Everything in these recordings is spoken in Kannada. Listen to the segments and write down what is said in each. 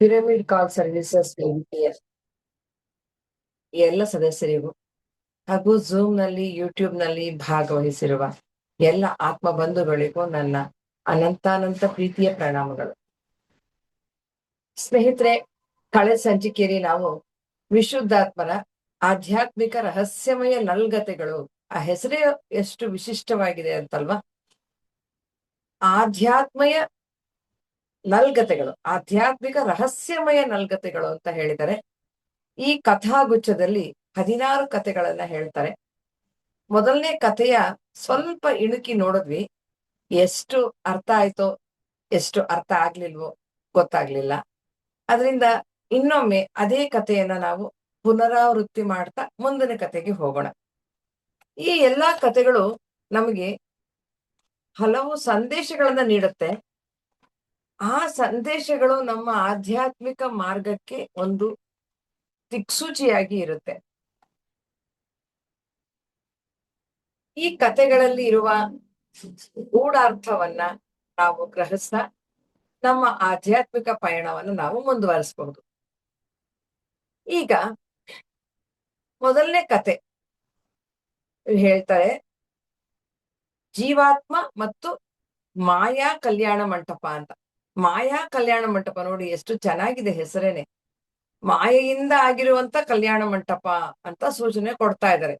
ಪಿರಮಿಡ್ ಕಾಲ್ ಸರ್ವಿಸಸ್ ವೇದಿಕೆಯ ಎಲ್ಲ ಸದಸ್ಯರಿಗೂ ಹಾಗೂ ಝೂಮ್ನಲ್ಲಿ ಯೂಟ್ಯೂಬ್ನಲ್ಲಿ ಭಾಗವಹಿಸಿರುವ ಎಲ್ಲ ಆತ್ಮ ಬಂಧುಗಳಿಗೂ ನನ್ನ ಅನಂತಾನಂತ ಪ್ರೀತಿಯ ಪ್ರಣಾಮಗಳು. ಸ್ನೇಹಿತರೆ, ಕಳೆದ ಸಂಚಿಕೆಯಲ್ಲಿ ನಾವು ವಿಶುದ್ಧಾತ್ಮರ ಆಧ್ಯಾತ್ಮಿಕ ರಹಸ್ಯಮಯ ನಲ್ಗತೆಗಳು, ಆ ಹೆಸರೇ ಎಷ್ಟು ವಿಶಿಷ್ಟವಾಗಿದೆ ಅಂತಲ್ವಾ. ಆಧ್ಯಾತ್ಮಯ ನಲ್ಗತೆಗಳು, ಆಧ್ಯಾತ್ಮಿಕ ರಹಸ್ಯಮಯ ನಲ್ಗತೆಗಳು ಅಂತ ಹೇಳಿದರೆ, ಈ ಕಥಾಗುಚ್ಛದಲ್ಲಿ 16 ಕಥೆಗಳನ್ನ ಹೇಳ್ತಾರೆ. ಮೊದಲನೇ ಕಥೆಯ ಸ್ವಲ್ಪ ಇಣುಕಿ ನೋಡಿದ್ವಿ. ಎಷ್ಟು ಅರ್ಥ ಆಯ್ತೋ ಎಷ್ಟು ಅರ್ಥ ಆಗ್ಲಿಲ್ವೋ ಗೊತ್ತಾಗ್ಲಿಲ್ಲ. ಅದರಿಂದ ಇನ್ನೊಮ್ಮೆ ಅದೇ ಕಥೆಯನ್ನ ನಾವು ಪುನರಾವೃತ್ತಿ ಮಾಡ್ತಾ ಮುಂದಿನ ಕಥೆಗೆ ಹೋಗೋಣ. ಈ ಎಲ್ಲಾ ಕಥೆಗಳು ನಮಗೆ ಹಲವು ಸಂದೇಶಗಳನ್ನ ನೀಡುತ್ತೆ. ಆ ಸಂದೇಶಗಳು ನಮ್ಮ ಆಧ್ಯಾತ್ಮಿಕ ಮಾರ್ಗಕ್ಕೆ ಒಂದು ದಿಕ್ಸೂಚಿಯಾಗಿ ಇರುತ್ತೆ. ಈ ಕಥೆಗಳಲ್ಲಿ ಇರುವ ಗೂಢಾರ್ಥವನ್ನ ನಾವು ಗ್ರಹಿಸ್ತಾ ನಮ್ಮ ಆಧ್ಯಾತ್ಮಿಕ ಪಯಣವನ್ನು ನಾವು ಮುಂದುವರಿಸಬಹುದು. ಈಗ ಮೊದಲನೇ ಕತೆ ಹೇಳ್ತಾರೆ, ಜೀವಾತ್ಮ ಮತ್ತು ಮಾಯಾ ಕಲ್ಯಾಣ ಮಂಟಪ ಅಂತ. ಮಾಯಾ ಕಲ್ಯಾಣ ಮಂಟಪ ನೋಡಿ ಎಷ್ಟು ಚೆನ್ನಾಗಿದೆ ಹೆಸರೇನೆ. ಮಾಯೆಯಿಂದ ಆಗಿರುವಂತ ಕಲ್ಯಾಣ ಮಂಟಪ ಅಂತ ಸೂಚನೆ ಕೊಡ್ತಾ ಇದ್ದಾರೆ.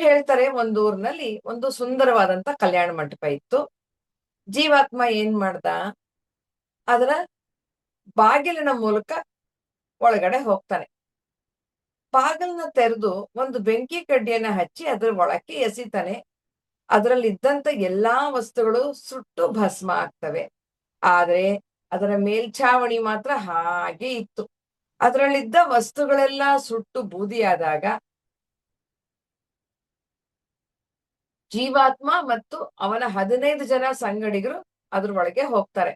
ಹೇಳ್ತಾರೆ, ಒಂದು ಊರಿನಲ್ಲಿ ಒಂದು ಸುಂದರವಾದಂತ ಕಲ್ಯಾಣ ಮಂಟಪ ಇತ್ತು. ಜೀವಾತ್ಮ ಏನ್ ಮಾಡ್ದ, ಅದರ ಬಾಗಿಲಿನ ಮೂಲಕ ಒಳಗಡೆ ಹೋಗ್ತಾನೆ. ಬಾಗಿಲನ್ನ ತೆರೆದು ಒಂದು ಬೆಂಕಿ ಕಡ್ಡಿಯನ್ನ ಹಚ್ಚಿ ಅದರ ಒಳಕ್ಕೆ ಎಸಿತಾನೆ. ಅದರಲ್ಲಿದ್ದಂತ ಎಲ್ಲಾ ವಸ್ತುಗಳು ಸುಟ್ಟು ಭಸ್ಮ ಆಗ್ತವೆ. ಆದ್ರೆ ಅದರ ಮೇಲ್ಛಾವಣಿ ಮಾತ್ರ ಹಾಗೆ ಇತ್ತು. ಅದರಲ್ಲಿದ್ದ ವಸ್ತುಗಳೆಲ್ಲ ಸುಟ್ಟು ಬೂದಿಯಾದಾಗ ಜೀವಾತ್ಮ ಮತ್ತು ಅವನ 15 ಜನ ಸಂಗಡಿಗರು ಅದ್ರ ಒಳಗೆ ಹೋಗ್ತಾರೆ.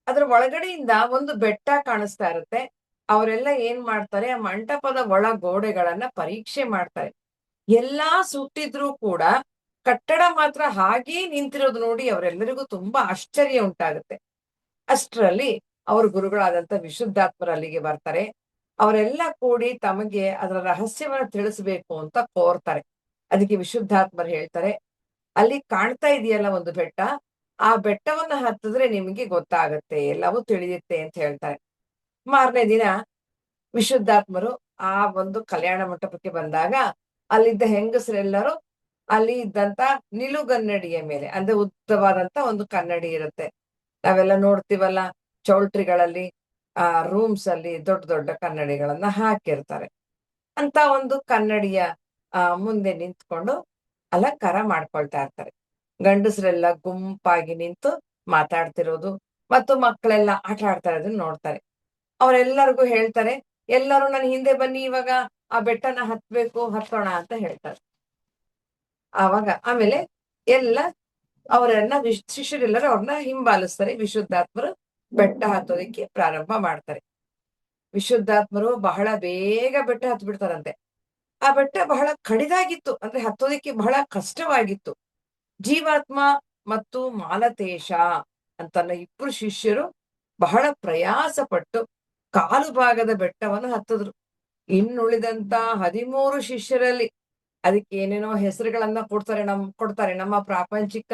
ಅದ್ರ ಒಳಗಡೆಯಿಂದ ಒಂದು ಬೆಟ್ಟ ಕಾಣಿಸ್ತಾ ಇರುತ್ತೆ. ಅವರೆಲ್ಲ ಏನ್ ಮಾಡ್ತಾರೆ, ಆ ಮಂಟಪದ ಒಳ ಗೋಡೆಗಳನ್ನ ಪರೀಕ್ಷೆ ಮಾಡ್ತಾರೆ. ಎಲ್ಲಾ ಸುಟ್ಟಿದ್ರೂ ಕೂಡ ಕಟ್ಟಡ ಮಾತ್ರ ಹಾಗೇ ನಿಂತಿರೋದು ನೋಡಿ ಅವರೆಲ್ಲರಿಗೂ ತುಂಬಾ ಆಶ್ಚರ್ಯ ಉಂಟಾಗುತ್ತೆ. ಅಷ್ಟರಲ್ಲಿ ಅವ್ರ ಗುರುಗಳಾದಂತ ವಿಶುದ್ಧಾತ್ಮರ ಅಲ್ಲಿಗೆ ಬರ್ತಾರೆ. ಅವರೆಲ್ಲ ಕೂಡಿ ತಮಗೆ ಅದರ ರಹಸ್ಯವನ್ನ ತಿಳಿಸ್ಬೇಕು ಅಂತ ಕೋರ್ತಾರೆ. ಅದಕ್ಕೆ ವಿಶುದ್ಧಾತ್ಮರು ಹೇಳ್ತಾರೆ, ಅಲ್ಲಿ ಕಾಣ್ತಾ ಇದೆಯಲ್ಲ ಒಂದು ಬೆಟ್ಟ, ಆ ಬೆಟ್ಟವನ್ನ ಹತ್ತಿದ್ರೆ ನಿಮಗೆ ಗೊತ್ತಾಗತ್ತೆ, ಎಲ್ಲವೂ ತಿಳಿಯುತ್ತೆ ಅಂತ ಹೇಳ್ತಾರೆ. ಮಾರನೇ ದಿನ ವಿಶುದ್ಧಾತ್ಮರು ಆ ಒಂದು ಕಲ್ಯಾಣ ಮಂಟಪಕ್ಕೆ ಬಂದಾಗ ಅಲ್ಲಿದ್ದ ಹೆಂಗಸರೆಲ್ಲರೂ ಅಲ್ಲಿ ಇದ್ದಂತ ನಿಲುಗನ್ನಡಿಯ ಮೇಲೆ, ಅಂದ್ರೆ ಉದ್ದವಾದಂತ ಒಂದು ಕನ್ನಡಿ ಇರುತ್ತೆ. ನಾವೆಲ್ಲ ನೋಡ್ತೀವಲ್ಲ ಚೌಲ್ಟ್ರಿಗಳಲ್ಲಿ, ರೂಮ್ಸ್ ಅಲ್ಲಿ ದೊಡ್ಡ ದೊಡ್ಡ ಕನ್ನಡಿಗಳನ್ನ ಹಾಕಿರ್ತಾರೆ. ಅಂತ ಒಂದು ಕನ್ನಡಿಯ ಮುಂದೆ ನಿಂತ್ಕೊಂಡು ಅಲಂಕಾರ ಮಾಡ್ಕೊಳ್ತಾ ಇರ್ತಾರೆ. ಗಂಡಸರೆಲ್ಲ ಗುಂಪಾಗಿ ನಿಂತು ಮಾತಾಡ್ತಿರೋದು ಮತ್ತು ಮಕ್ಕಳೆಲ್ಲ ಆಟ ಆಡ್ತಾ ಇರೋದನ್ನ ನೋಡ್ತಾರೆ. ಅವರೆಲ್ಲರಿಗೂ ಹೇಳ್ತಾರೆ, ಎಲ್ಲರೂ ನನ್ನ ಹಿಂದೆ ಬನ್ನಿ, ಇವಾಗ ಆ ಬೆಟ್ಟನ ಹತ್ಬೇಕು, ಹತ್ತೋಣ ಅಂತ ಹೇಳ್ತಾರೆ. ಆಮೇಲೆ ಎಲ್ಲ ಅವರನ್ನ ಶಿಷ್ಯರೆಲ್ಲರೂ ಅವ್ರನ್ನ ಹಿಂಬಾಲಿಸ್ತಾರೆ. ವಿಶುದ್ಧಾತ್ಮರು ಬೆಟ್ಟ ಹತ್ತೋದಕ್ಕೆ ಪ್ರಾರಂಭ ಮಾಡ್ತಾರೆ. ವಿಶುದ್ಧಾತ್ಮರು ಬಹಳ ಬೇಗ ಬೆಟ್ಟ ಹತ್ತು ಬಿಡ್ತಾರಂತೆ. ಆ ಬೆಟ್ಟ ಬಹಳ ಕಡಿದಾಗಿತ್ತು, ಅಂದ್ರೆ ಹತ್ತೋದಕ್ಕೆ ಬಹಳ ಕಷ್ಟವಾಗಿತ್ತು. ಜೀವಾತ್ಮ ಮತ್ತು ಮಾಲತೇಶ ಅಂತನ್ನ ಇಬ್ರು ಶಿಷ್ಯರು ಬಹಳ ಪ್ರಯಾಸ ಪಟ್ಟು ಕಾಲು ಭಾಗದ ಬೆಟ್ಟವನ್ನು ಹತ್ತಿದ್ರು. ಇನ್ನುಳಿದಂತ 13 ಶಿಷ್ಯರಲ್ಲಿ ಅದಕ್ಕೆ ಏನೇನೋ ಹೆಸರುಗಳನ್ನ ಕೊಡ್ತಾರೆ. ನಮ್ಮ ಪ್ರಾಪಂಚಿಕ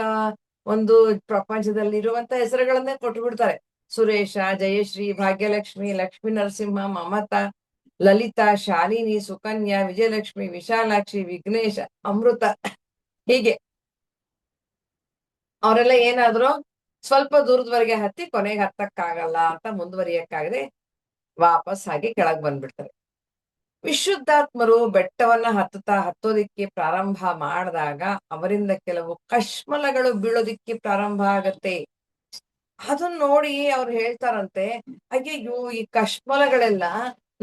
ಒಂದು ಪ್ರಪಂಚದಲ್ಲಿ ಇರುವಂತ ಹೆಸರುಗಳನ್ನೇ ಕೊಟ್ಟು ಬಿಡ್ತಾರೆ. ಸುರೇಶ, ಜಯಶ್ರೀ, ಭಾಗ್ಯಲಕ್ಷ್ಮಿ, ಲಕ್ಷ್ಮೀ ನರಸಿಂಹ, ಮಮತಾ, ಲಲಿತಾ, ಶಾಲಿನಿ, ಸುಕನ್ಯಾ, ವಿಜಯಲಕ್ಷ್ಮಿ, ವಿಶಾಲಾಕ್ಷಿ, ವಿಘ್ನೇಶ, ಅಮೃತ, ಹೀಗೆ ಅವರೆಲ್ಲ ಏನಾದ್ರು ಸ್ವಲ್ಪ ದೂರದವರೆಗೆ ಹತ್ತಿ ಕೊನೆಗೆ ಹತ್ತಕ್ಕಾಗಲ್ಲ ಅಂತ ಮುಂದುವರಿಯಕ್ಕಾಗದೆ ವಾಪಸ್ ಹಾಗೆ ಕೆಳಗ್ ಬಂದ್ಬಿಡ್ತಾರೆ. ವಿಶುದ್ಧಾತ್ಮರು ಬೆಟ್ಟವನ್ನ ಹತ್ತೋದಿಕ್ಕೆ ಪ್ರಾರಂಭ ಮಾಡಿದಾಗ ಅವರಿಂದ ಕೆಲವು ಕಶ್ಮಲಗಳು ಬೀಳೋದಿಕ್ಕೆ ಪ್ರಾರಂಭ ಆಗತ್ತೆ. ಅದನ್ನ ನೋಡಿ ಅವ್ರು ಹೇಳ್ತಾರಂತೆ, ಅಯ್ಯಯ್ಯೋ, ಈ ಕಶ್ಮಲಗಳೆಲ್ಲ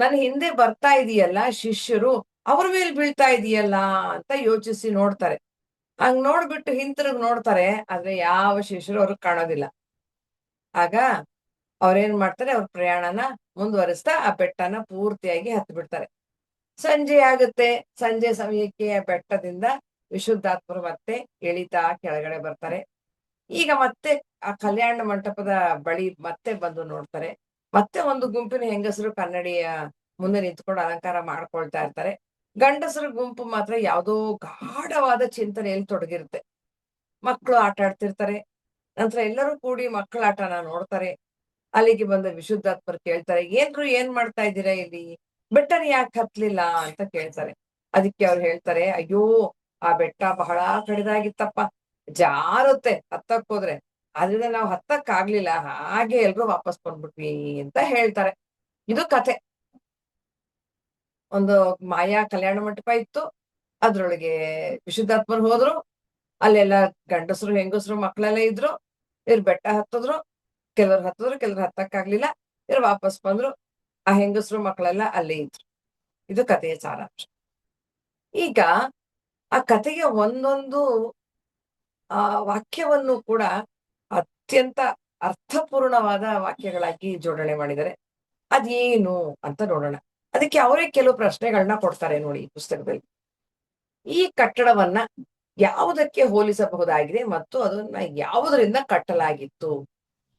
ನನ್ನ ಹಿಂದೆ ಬರ್ತಾ ಇದೆಯಲ್ಲ, ಶಿಷ್ಯರು ಅವ್ರ ಮೇಲೆ ಬೀಳ್ತಾ ಇದೆಯಲ್ಲ ಅಂತ ಯೋಚಿಸಿ ನೋಡ್ತಾರೆ. ಹಂಗ್ ನೋಡ್ಬಿಟ್ಟು ಹಿಂತಿರುಗಿ ನೋಡ್ತಾರೆ, ಆದ್ರೆ ಯಾವ ಶಿಷ್ಯರು ಅವ್ರಿಗೆ ಕಾಣೋದಿಲ್ಲ. ಆಗ ಅವ್ರೇನ್ ಮಾಡ್ತಾರೆ, ಅವ್ರ ಪ್ರಯಾಣನ ಮುಂದುವರಿಸ್ತಾ ಆ ಬೆಟ್ಟನ ಪೂರ್ತಿಯಾಗಿ ಹತ್ತು ಬಿಡ್ತಾರೆ. ಸಂಜೆ ಆಗುತ್ತೆ. ಸಂಜೆ ಸಮಯಕ್ಕೆ ಆ ಬೆಟ್ಟದಿಂದ ವಿಶುದ್ಧಾತ್ಮರು ಮತ್ತೆ ಇಳಿತಾ ಕೆಳಗಡೆ ಬರ್ತಾರೆ. ಈಗ ಮತ್ತೆ ಆ ಕಲ್ಯಾಣ ಮಂಟಪದ ಬಳಿ ಮತ್ತೆ ಬಂದು ನೋಡ್ತಾರೆ. ಮತ್ತೆ ಒಂದು ಗುಂಪಿನ ಹೆಂಗಸರು ಕನ್ನಡಿಯ ಮುಂದೆ ನಿಂತ್ಕೊಂಡು ಅಲಂಕಾರ ಮಾಡ್ಕೊಳ್ತಾ ಇರ್ತಾರೆ. ಗಂಡಸರ ಗುಂಪು ಮಾತ್ರ ಯಾವುದೋ ಗಾಢವಾದ ಚಿಂತನೆಯಲ್ಲಿ ತೊಡಗಿರುತ್ತೆ. ಮಕ್ಕಳು ಆಟ ಆಡ್ತಿರ್ತಾರೆ. ನಂತರ ಎಲ್ಲರೂ ಕೂಡಿ ಮಕ್ಕಳ ಆಟನ ನೋಡ್ತಾರೆ. ಅಲ್ಲಿಗೆ ಬಂದ ವಿಶುದ್ಧಾತ್ಮರು ಕೇಳ್ತಾರೆ, "ಏನ್ರು ಏನ್ ಮಾಡ್ತಾ ಇದ್ದೀರಾ ಇಲ್ಲಿ? ಬೆಟ್ಟನ ಯಾಕೆ ಹತ್ಲಿಲ್ಲ?" ಅಂತ ಕೇಳ್ತಾರೆ. ಅದಕ್ಕೆ ಅವ್ರು ಹೇಳ್ತಾರೆ, "ಅಯ್ಯೋ! ಆ ಬೆಟ್ಟ ಬಹಳ ಕಡಿದಾಗಿತ್ತಪ್ಪ. ಜಾರುತ್ತೆ ಹತ್ತಕ್ ಹೋದ್ರೆ. ಆದ್ರಿಂದ ನಾವು ಹತ್ತಕ್ ಆಗ್ಲಿಲ್ಲ. ಹಾಗೆ ಎಲ್ರೂ ವಾಪಸ್ ಬಂದ್ಬಿಟ್ವಿ" ಅಂತ ಹೇಳ್ತಾರೆ. ಇದು ಕಥೆ. ಒಂದು ಮಾಯಾ ಕಲ್ಯಾಣ ಮಂಟಪ ಇತ್ತು. ಅದ್ರೊಳಗೆ ವಿಶುದ್ಧಾತ್ಮರು ಹೋದ್ರು. ಅಲ್ಲೆಲ್ಲ ಗಂಡಸರು, ಹೆಂಗಸರು, ಮಕ್ಕಳೆಲ್ಲ ಇದ್ರು. ಇವ್ರು ಬೆಟ್ಟ ಹತ್ತಿದ್ರು. ಕೆಲವ್ರು ಹತ್ತಿದ್ರು, ಕೆಲವ್ರು ಹತ್ತಕ್ಕಾಗ್ಲಿಲ್ಲ. ಇವ್ರು ವಾಪಸ್ ಬಂದ್ರು. ಆ ಹೆಂಗಸರು ಮಕ್ಕಳೆಲ್ಲ ಅಲ್ಲೇ ಇದ್ರು. ಇದು ಕಥೆಯ ಸಾರಾಂಶ. ಈಗ ಆ ಕಥೆಗೆ ಒಂದೊಂದು ವಾಕ್ಯವನ್ನು ಕೂಡ ಅತ್ಯಂತ ಅರ್ಥಪೂರ್ಣವಾದ ವಾಕ್ಯಗಳಾಗಿ ಜೋಡಣೆ ಮಾಡಿದ್ದಾರೆ. ಅದೇನು ಅಂತ ನೋಡೋಣ. ಅದಕ್ಕೆ ಅವರೇ ಕೆಲವು ಪ್ರಶ್ನೆಗಳನ್ನ ಕೊಡ್ತಾರೆ ನೋಡಿ ಈ ಪುಸ್ತಕದಲ್ಲಿ. ಈ ಕಟ್ಟಡವನ್ನ ಯಾವುದಕ್ಕೆ ಹೋಲಿಸಬಹುದಾಗಿದೆ ಮತ್ತು ಅದನ್ನ ಯಾವುದರಿಂದ ಕಟ್ಟಲಾಗಿತ್ತು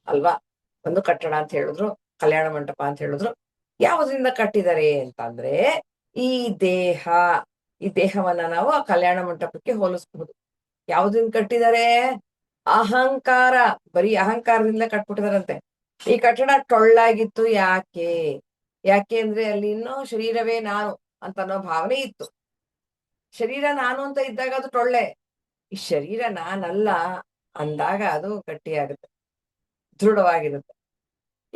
ಅಲ್ವಾ? ಒಂದು ಕಟ್ಟಡ ಅಂತ ಹೇಳಿದ್ರು, ಕಲ್ಯಾಣ ಮಂಟಪ ಅಂತ ಹೇಳಿದ್ರು. ಯಾವುದರಿಂದ ಕಟ್ಟಿದ್ದಾರೆ ಅಂತಂದ್ರೆ, ಈ ದೇಹ ಈ ದೇಹವನ್ನ ನಾವು ಆ ಕಲ್ಯಾಣ ಮಂಟಪಕ್ಕೆ ಹೋಲಿಸಬಹುದು. ಯಾವುದರಿಂದ ಕಟ್ಟಿದ್ದಾರೆ? ಅಹಂಕಾರ. ಬರೀ ಅಹಂಕಾರದಿಂದ ಕಟ್ಬಿಟ್ಟಿದಾರಂತೆ. ಈ ಕಟ್ಟಡ ಟೊಳ್ಳಾಗಿತ್ತು ಯಾಕೆ? ಯಾಕೆ ಅಂದ್ರೆ ಅಲ್ಲಿ ಇನ್ನೂ ಶರೀರವೇ ನಾನು ಅಂತ ಅನ್ನೋ ಭಾವನೆ ಇತ್ತು. ಶರೀರ ನಾನು ಅಂತ ಇದ್ದಾಗ ಅದು ಟೊಳ್ಳೆ. ಈ ಶರೀರ ನಾನಲ್ಲ ಅಂದಾಗ ಅದು ಗಟ್ಟಿಯಾಗುತ್ತೆ, ದೃಢವಾಗಿರುತ್ತೆ.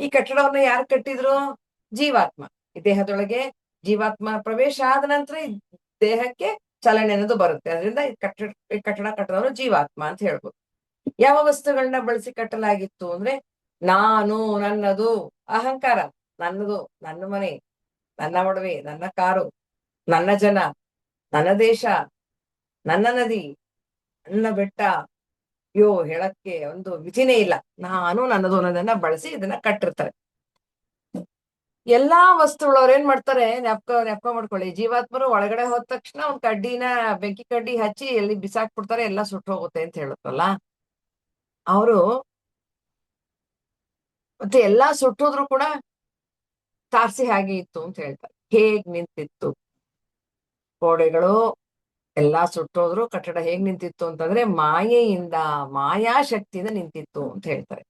ಈ ಕಟ್ಟಡವನ್ನ ಯಾರು ಕಟ್ಟಿದ್ರು? ಜೀವಾತ್ಮ. ಈ ದೇಹದೊಳಗೆ ಜೀವಾತ್ಮ ಪ್ರವೇಶ ಆದ ನಂತರ ಈ ದೇಹಕ್ಕೆ ಚಲನೆ ಅನ್ನೋದು ಬರುತ್ತೆ. ಅದರಿಂದ ಈ ಕಟ್ಟಡ ಕಟ್ಟದವರು ಜೀವಾತ್ಮ ಅಂತ ಹೇಳ್ಬೋದು. ಯಾವ ವಸ್ತುಗಳನ್ನ ಬಳಸಿ ಕಟ್ಟಲಾಗಿತ್ತು ಅಂದ್ರೆ, ನಾನು, ನನ್ನದು, ಅಹಂಕಾರ. ನನ್ನದು, ನನ್ನ ಮನೆ, ನನ್ನ ಒಡವೆ, ನನ್ನ ಕಾರು, ನನ್ನ ಜನ, ನನ್ನ ದೇಶ, ನನ್ನ ನದಿ, ನನ್ನ ಬೆಟ್ಟ. ಹೇಳಕ್ಕೆ ಒಂದು ಮಿತಿನೇ ಇಲ್ಲ. ನಾನು, ನನ್ನದು ಅನ್ನೋದನ್ನ ಬಳಸಿ ಇದನ್ನ ಕಟ್ಟಿರ್ತಾರೆ. ಎಲ್ಲಾ ವಸ್ತುಗಳು ಅವ್ರು ಏನ್ ಮಾಡ್ತಾರೆ, ಜ್ಞಾಪಕ ಮಾಡ್ಕೊಳ್ಳಿ. ಜೀವಾತ್ಮರು ಒಳಗಡೆ ಹೋದ ತಕ್ಷಣ ಒಂದ್ ಕಡ್ಡಿನ, ಬೆಂಕಿ ಕಡ್ಡಿ ಹಚ್ಚಿ ಎಲ್ಲಿ ಬಿಸಾಕ್ಬಿಡ್ತಾರೆ, ಎಲ್ಲ ಸುಟ್ಟು ಹೋಗುತ್ತೆ ಅಂತ ಹೇಳುತ್ತಲ್ಲ. ಅವರು ಮತ್ತೆ ಎಲ್ಲಾ ಸುಟ್ಟೋದ್ರು ಕೂಡ ತಾರ್ಸಿ ಹಾಗೆ ಇತ್ತು ಅಂತ ಹೇಳ್ತಾರೆ. ಹೇಗ್ ನಿಂತಿತ್ತು ಗೋಡೆಗಳು, ಎಲ್ಲಾ ಸುಟ್ಟೋದ್ರು, ಕಟ್ಟಡ ಹೇಗ್ ನಿಂತಿತ್ತು ಅಂತಂದ್ರೆ ಮಾಯೆಯಿಂದ, ಮಾಯಾಶಕ್ತಿಯಿಂದ ನಿಂತಿತ್ತು ಅಂತ ಹೇಳ್ತಾರೆ.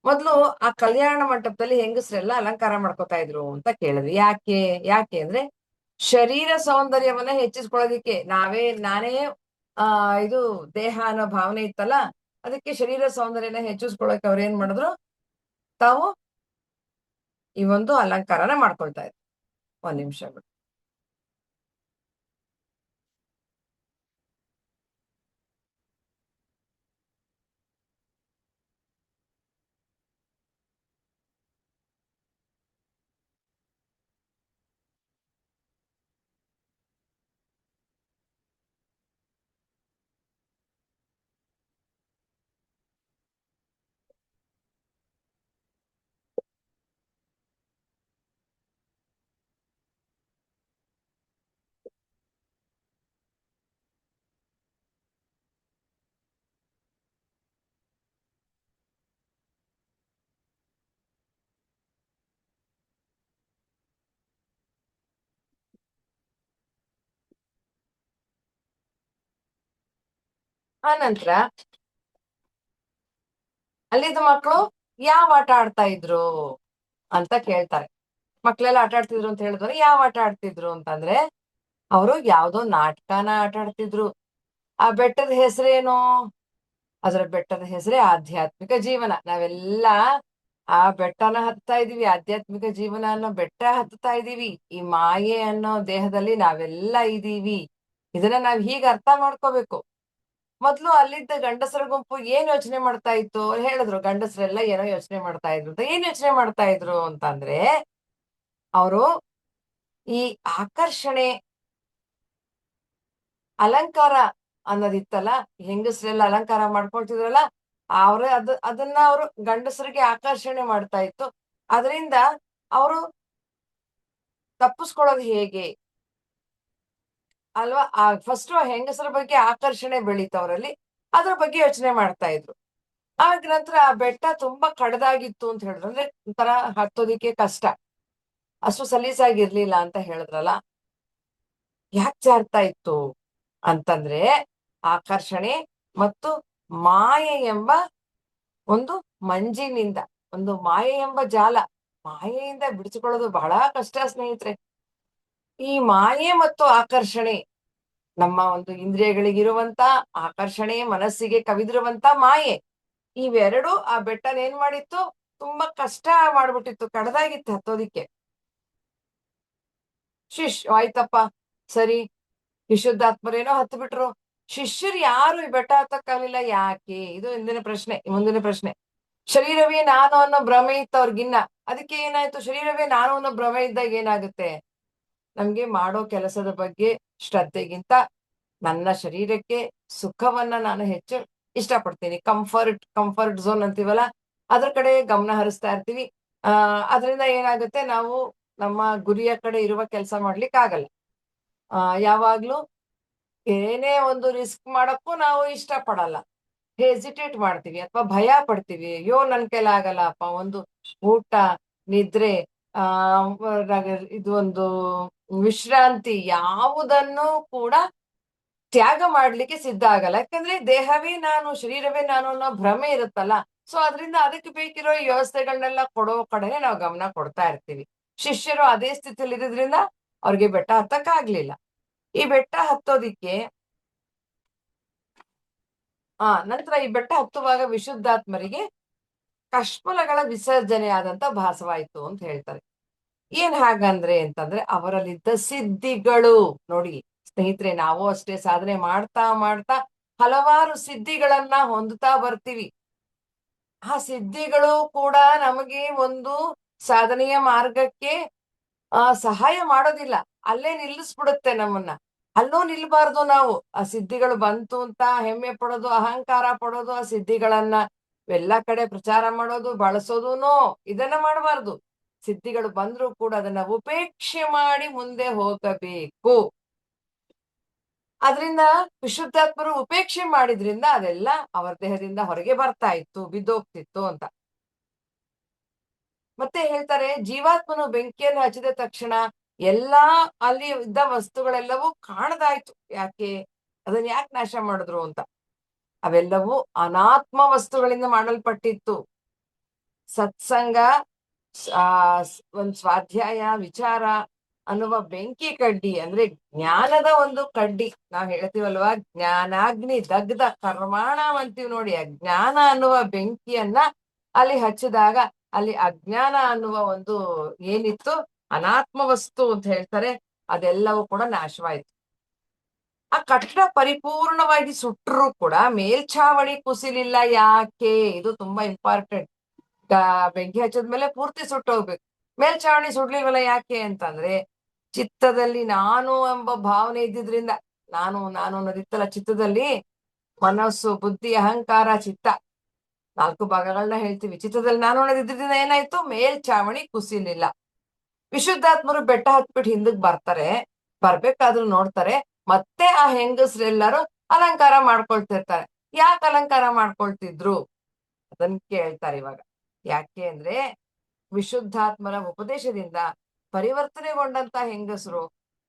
ಮೊದ್ಲು ಆ ಕಲ್ಯಾಣ ಮಂಟಪದಲ್ಲಿ ಹೆಂಗಸರೆಲ್ಲ ಅಲಂಕಾರ ಮಾಡ್ಕೊತಾ ಇದ್ರು ಅಂತ ಕೇಳಿದ್ವಿ. ಯಾಕೆ? ಯಾಕೆ ಅಂದ್ರೆ ಶರೀರ ಸೌಂದರ್ಯವನ್ನ ಹೆಚ್ಚಿಸ್ಕೊಳ್ಳೋದಿಕ್ಕೆ. ನಾನೇ ಇದು ದೇಹ ಅನ್ನೋ ಭಾವನೆ ಇತ್ತಲ್ಲ, ಅದಕ್ಕೆ ಶರೀರ ಸೌಂದರ್ಯನ ಹೆಚ್ಚಿಸ್ಕೊಳ್ಳೋಕೆ ಅವ್ರು ಏನ್ ಮಾಡಿದ್ರು, ತಾವು ಈ ಒಂದು ಅಲಂಕಾರನ ಮಾಡ್ಕೊಳ್ತಾ ಇದ್ರು. ಒಂದ್ ನಿಮಿಷ ಬಿಡು. ಆ ನಂತರ ಅಲ್ಲಿದ್ದ ಮಕ್ಕಳು ಯಾವ ಆಟ ಆಡ್ತಾ ಇದ್ರು ಅಂತ ಕೇಳ್ತಾರೆ. ಮಕ್ಳೆಲ್ಲ ಆಟ ಆಡ್ತಿದ್ರು ಅಂತ ಹೇಳಿದ್ರೆ ಯಾವ ಆಟ ಆಡ್ತಿದ್ರು ಅಂತಂದ್ರೆ, ಅವರು ಯಾವ್ದೋ ನಾಟಕನ ಆಟ ಆಡ್ತಿದ್ರು. ಆ ಬೆಟ್ಟದ ಹೆಸರೇನು? ಅದರ ಬೆಟ್ಟದ ಹೆಸರೇ ಆಧ್ಯಾತ್ಮಿಕ ಜೀವನ. ನಾವೆಲ್ಲ ಆ ಬೆಟ್ಟನ ಹತ್ತಾ ಇದೀವಿ. ಆಧ್ಯಾತ್ಮಿಕ ಜೀವನ ಅನ್ನೋ ಬೆಟ್ಟ ಹತ್ತಾ ಇದೀವಿ. ಈ ಮಾಯೆ ಅನ್ನೋ ದೇಹದಲ್ಲಿ ನಾವೆಲ್ಲ ಇದೀವಿ. ಇದನ್ನ ನಾವ್ ಹೀಗ್ ಅರ್ಥ ಮಾಡ್ಕೋಬೇಕು. ಮೊದ್ಲು ಅಲ್ಲಿದ್ದ ಗಂಡಸರ ಗುಂಪು ಏನ್ ಯೋಚನೆ ಮಾಡ್ತಾ ಇತ್ತು? ಅವ್ರು ಹೇಳಿದ್ರು, ಗಂಡಸರೆಲ್ಲ ಏನೋ ಯೋಚನೆ ಮಾಡ್ತಾ ಇದ್ರು ಅಂತ. ಏನ್ ಯೋಚನೆ ಮಾಡ್ತಾ ಇದ್ರು ಅಂತಂದ್ರೆ, ಅವರು ಈ ಆಕರ್ಷಣೆ, ಅಲಂಕಾರ ಅನ್ನೋದಿತ್ತಲ್ಲ, ಹೆಂಗಸರೆಲ್ಲ ಅಲಂಕಾರ ಮಾಡ್ಕೊಳ್ತಿದ್ರಲ್ಲ, ಅದನ್ನ ಅವರು ಗಂಡಸರಿಗೆ ಆಕರ್ಷಣೆ ಮಾಡ್ತಾ ಇತ್ತು. ಅದರಿಂದ ಅವರು ತಪ್ಪಿಸ್ಕೊಳ್ಳೋದು ಹೇಗೆ ಅಲ್ವಾ? ಫಸ್ಟ್ ಹೆಂಗಸರ ಬಗ್ಗೆ ಆಕರ್ಷಣೆ ಬೆಳೀತು ಅವರಲ್ಲಿ. ಅದ್ರ ಬಗ್ಗೆ ಯೋಚನೆ ಮಾಡ್ತಾ ಇದ್ರು. ಆಗ ನಂತರ ಆ ಬೆಟ್ಟ ತುಂಬಾ ಕಡದಾಗಿತ್ತು ಅಂತ ಹೇಳಿದ್ರು. ಅಂದ್ರೆ ಒಂಥರ ಹತ್ತೋದಿಕ್ಕೆ ಕಷ್ಟ, ಅಷ್ಟು ಸಲೀಸಾಗಿರ್ಲಿಲ್ಲ ಅಂತ ಹೇಳಿದ್ರಲ್ಲ. ಯಾಕೆ ಜಾರ್ತಾ ಇತ್ತು ಅಂತಂದ್ರೆ, ಆಕರ್ಷಣೆ ಮತ್ತು ಮಾಯೆ ಎಂಬ ಒಂದು ಮಂಜಿನಿಂದ, ಒಂದು ಮಾಯೆ ಎಂಬ ಜಾಲ. ಮಾಯೆಯಿಂದ ಬಿಡಿಸಿಕೊಳ್ಳೋದು ಬಹಳ ಕಷ್ಟ ಸ್ನೇಹಿತರೆ. ಈ ಮಾಯೆ ಮತ್ತು ಆಕರ್ಷಣೆ, ನಮ್ಮ ಒಂದು ಇಂದ್ರಿಯಗಳಿಗಿರುವಂತ ಆಕರ್ಷಣೆ, ಮನಸ್ಸಿಗೆ ಕವಿದಿರುವಂತ ಮಾಯೆ, ಇವೆರಡು ಆ ಬೆಟ್ಟನ ಏನ್ ಮಾಡಿತ್ತು, ತುಂಬಾ ಕಷ್ಟ ಮಾಡ್ಬಿಟ್ಟಿತ್ತು, ಕಡದಾಗಿತ್ತು ಹತ್ತೋದಿಕ್ಕೆ. ಆಯ್ತಪ್ಪ, ಸರಿ, ವಿಶುದ್ಧಾತ್ಮರೇನೋ ಹತ್ತು ಬಿಟ್ರು. ಶಿಷ್ಯರು ಯಾರು ಈ ಬೆಟ್ಟ ಹತ್ತಕ್ಕಾಗಲಿಲ್ಲ, ಯಾಕೆ? ಇದು ಮುಂದಿನ ಪ್ರಶ್ನೆ. ಶರೀರವೇ ನಾನು ಅನ್ನೋ ಭ್ರಮೆ ಇತ್ತು ಅವ್ರಿಗಿನ್ನ. ಅದಕ್ಕೆ ಏನಾಯ್ತು, ಶರೀರವೇ ನಾನು ಅನ್ನೋ ಭ್ರಮೆ ಇದ್ದಾಗ ಏನಾಗುತ್ತೆ, ನಮ್ಗೆ ಮಾಡೋ ಕೆಲಸದ ಬಗ್ಗೆ ಶ್ರದ್ಧೆಗಿಂತ ನನ್ನ ಶರೀರಕ್ಕೆ ಸುಖವನ್ನ ನಾನು ಹೆಚ್ಚು ಇಷ್ಟಪಡ್ತೀನಿ. ಕಂಫರ್ಟ್ ಝೋನ್ ಅಂತೀವಲ್ಲ, ಅದ್ರ ಕಡೆ ಗಮನ ಹರಿಸ್ತಾ ಇರ್ತೀವಿ. ಅದರಿಂದ ಏನಾಗುತ್ತೆ, ನಾವು ನಮ್ಮ ಗುರಿಯ ಕಡೆ ಇರುವ ಕೆಲಸ ಮಾಡ್ಲಿಕ್ಕೆ ಆಗಲ್ಲ. ಯಾವಾಗ್ಲೂ ಏನೇ ಒಂದು ರಿಸ್ಕ್ ಮಾಡಕ್ಕೂ ನಾವು ಇಷ್ಟ ಪಡಲ್ಲ, ಹೆಸಿಟೇಟ್ ಮಾಡ್ತೀವಿ ಅಥವಾ ಭಯ ಪಡ್ತೀವಿ. ಅಯ್ಯೋ, ನನ್ ಕೈಲಿ ಆಗಲ್ಲಪ್ಪ. ಒಂದು ಊಟ, ನಿದ್ರೆ, ಆ ಇದು ಒಂದು ವಿಶ್ರಾಂತಿ, ಯಾವುದನ್ನು ಕೂಡ ತ್ಯಾಗ ಮಾಡ್ಲಿಕ್ಕೆ ಸಿದ್ಧ ಆಗಲ್ಲ. ಯಾಕಂದ್ರೆ ದೇಹವೇ ನಾನು, ಶರೀರವೇ ನಾನು ಅನ್ನೋ ಭ್ರಮೆ ಇರುತ್ತಲ್ಲ. ಸೊ ಅದರಿಂದ ಅದಕ್ಕೆ ಬೇಕಿರೋ ಈ ವ್ಯವಸ್ಥೆಗಳನ್ನೆಲ್ಲ ಕೊಡೋ ಕಡೆನೆ ನಾವು ಗಮನ ಕೊಡ್ತಾ ಇರ್ತೀವಿ. ಶಿಷ್ಯರು ಅದೇ ಸ್ಥಿತಿಯಲ್ಲಿ ಇರೋದ್ರಿಂದ ಅವ್ರಿಗೆ ಬೆಟ್ಟ ಹತ್ತಕ್ ಆಗ್ಲಿಲ್ಲ. ಈ ಬೆಟ್ಟ ಹತ್ತೋದಿಕ್ಕೆ ನಂತರ ಈ ಬೆಟ್ಟ ಹತ್ತುವಾಗ ವಿಶುದ್ಧಾತ್ಮರಿಗೆ ಕಷ್ಮಲಗಳ ವಿಸರ್ಜನೆ ಆದಂತ ಭಾಸವಾಯ್ತು ಅಂತ ಹೇಳ್ತಾರೆ. ಏನ್ ಹಾಗಂದ್ರೆ ಅಂತಂದ್ರೆ, ಅವರಲ್ಲಿದ್ದ ಸಿದ್ಧಿಗಳು. ನೋಡಿ ಸ್ನೇಹಿತರೆ, ನಾವು ಅಷ್ಟೇ ಸಾಧನೆ ಮಾಡ್ತಾ ಮಾಡ್ತಾ ಹಲವಾರು ಸಿದ್ಧಿಗಳನ್ನ ಹೊಂದುತ್ತಾ ಬರ್ತೀವಿ. ಆ ಸಿದ್ಧಿಗಳು ಕೂಡ ನಮಗೆ ಒಂದು ಸಾಧನೆಯ ಮಾರ್ಗಕ್ಕೆ ಸಹಾಯ ಮಾಡೋದಿಲ್ಲ, ಅಲ್ಲೇ ನಿಲ್ಲಿಸ್ಬಿಡುತ್ತೆ ನಮ್ಮನ್ನ. ಅಲ್ಲೂ ನಿಲ್ಬಾರ್ದು ನಾವು. ಆ ಸಿದ್ಧಿಗಳು ಬಂತು ಅಂತ ಹೆಮ್ಮೆ ಪಡೋದು, ಅಹಂಕಾರ ಪಡೋದು, ಆ ಸಿದ್ಧಿಗಳನ್ನ ಎಲ್ಲ ಕಡೆ ಪ್ರಚಾರ ಮಾಡೋದು, ಬಳಸೋದುನೋ, ಇದನ್ನ ಮಾಡಬಾರ್ದು. ಸಿದ್ಧಿಗಳು ಬಂದ್ರೂ ಕೂಡ ಅದನ್ನ ಉಪೇಕ್ಷೆ ಮಾಡಿ ಮುಂದೆ ಹೋಗಬೇಕು. ಅದರಿಂದ ವಿಶುದ್ಧಾತ್ಮರು ಉಪೇಕ್ಷೆ ಮಾಡಿದ್ರಿಂದ ಅದೆಲ್ಲ ಅವರ ದೇಹದಿಂದ ಹೊರಗೆ ಬರ್ತಾ ಇತ್ತು, ಬಿದ್ದೋಗ್ತಿತ್ತು ಅಂತ. ಮತ್ತೆ ಹೇಳ್ತಾರೆ, ಜೀವಾತ್ಮನು ಬೆಂಕಿಯನ್ನು ಹಚ್ಚಿದ ತಕ್ಷಣ ಎಲ್ಲಾ ಅಲ್ಲಿ ಇದ್ದ ವಸ್ತುಗಳೆಲ್ಲವೂ ಕಾಣದಾಯ್ತು. ಯಾಕೆ? ಅದನ್ನ ಯಾಕೆ ನಾಶ ಮಾಡಿದ್ರು ಅಂತ. ಅವೆಲ್ಲವೂ ಅನಾತ್ಮ ವಸ್ತುಗಳಿಂದ ಮಾಡಲ್ಪಟ್ಟಿತ್ತು. ಸತ್ಸಂಗ, ಒಂದ್ ಸ್ವಾಧ್ಯಾಯ, ವಿಚಾರ ಅನ್ನುವ ಬೆಂಕಿ ಕಡ್ಡಿ, ಅಂದ್ರೆ ಜ್ಞಾನದ ಒಂದು ಕಡ್ಡಿ. ನಾವ್ ಹೇಳ್ತೀವಲ್ವಾ, ಜ್ಞಾನಾಗ್ನಿ ದಗ್ಧ ಕರ್ಮಾಣ ಅಂತೀವಿ ನೋಡಿ. ಆ ಜ್ಞಾನ ಅನ್ನುವ ಬೆಂಕಿಯನ್ನ ಅಲ್ಲಿ ಹಚ್ಚಿದಾಗ ಅಲ್ಲಿ ಅಜ್ಞಾನ ಅನ್ನುವ ಒಂದು ಏನಿತ್ತು, ಅನಾತ್ಮ ವಸ್ತು ಅಂತ ಹೇಳ್ತಾರೆ, ಅದೆಲ್ಲವೂ ಕೂಡ ನಾಶವಾಯ್ತು. ಆ ಕಟ್ಟಡ ಪರಿಪೂರ್ಣವಾಗಿ ಸುಟ್ಟರೂ ಕೂಡ ಮೇಲ್ಛಾವಣಿ ಕುಸಿಲಿಲ್ಲ. ಯಾಕೆ? ಇದು ತುಂಬಾ ಇಂಪಾರ್ಟೆಂಟ್. ಬೆಂಕಿ ಹಚ್ಚಿದ್ಮೇಲೆ ಪೂರ್ತಿ ಸುಟ್ಟೋಗ್ಬೇಕು, ಮೇಲ್ಛಾವಣಿ ಸುಡ್ಲಿಲ್ವಲ್ಲ. ಯಾಕೆ ಅಂತಂದ್ರೆ, ಚಿತ್ತದಲ್ಲಿ ನಾನು ಎಂಬ ಭಾವನೆ ಇದ್ದಿದ್ರಿಂದ, ನಾನು ನಾನು ಅನ್ನೋದಿತ್ತಲ್ಲ ಚಿತ್ತದಲ್ಲಿ, ಮನಸ್ಸು, ಬುದ್ಧಿ, ಅಹಂಕಾರ, ಚಿತ್ತ, 4 ಭಾಗಗಳನ್ನ ಹೇಳ್ತೀವಿ. ಚಿತ್ತದಲ್ಲಿ ನಾನು ಅನ್ನೋದಿದ್ರಿಂದ ಏನಾಯ್ತು, ಮೇಲ್ಛಾವಣಿ ಕುಸಿಲಿಲ್ಲ. ವಿಶುದ್ಧಾತ್ಮರು ಬೆಟ್ಟ ಹತ್ಬಿಟ್ಟು ಹಿಂದಕ್ ಬರ್ಬೇಕಾದ್ರೂ ನೋಡ್ತಾರೆ, ಮತ್ತೆ ಆ ಹೆಂಗಸ್ರೆಲ್ಲರೂ ಅಲಂಕಾರ ಮಾಡ್ಕೊಳ್ತಿರ್ತಾರೆ. ಯಾಕೆ ಅಲಂಕಾರ ಮಾಡ್ಕೊಳ್ತಿದ್ರು ಅದನ್ನ ಕೇಳ್ತಾರೆ ಇವಾಗ. ಯಾಕೆ ಅಂದ್ರೆ, ವಿಶುದ್ಧಾತ್ಮರ ಉಪದೇಶದಿಂದ ಪರಿವರ್ತನೆಗೊಂಡಂತ ಹೆಂಗಸರು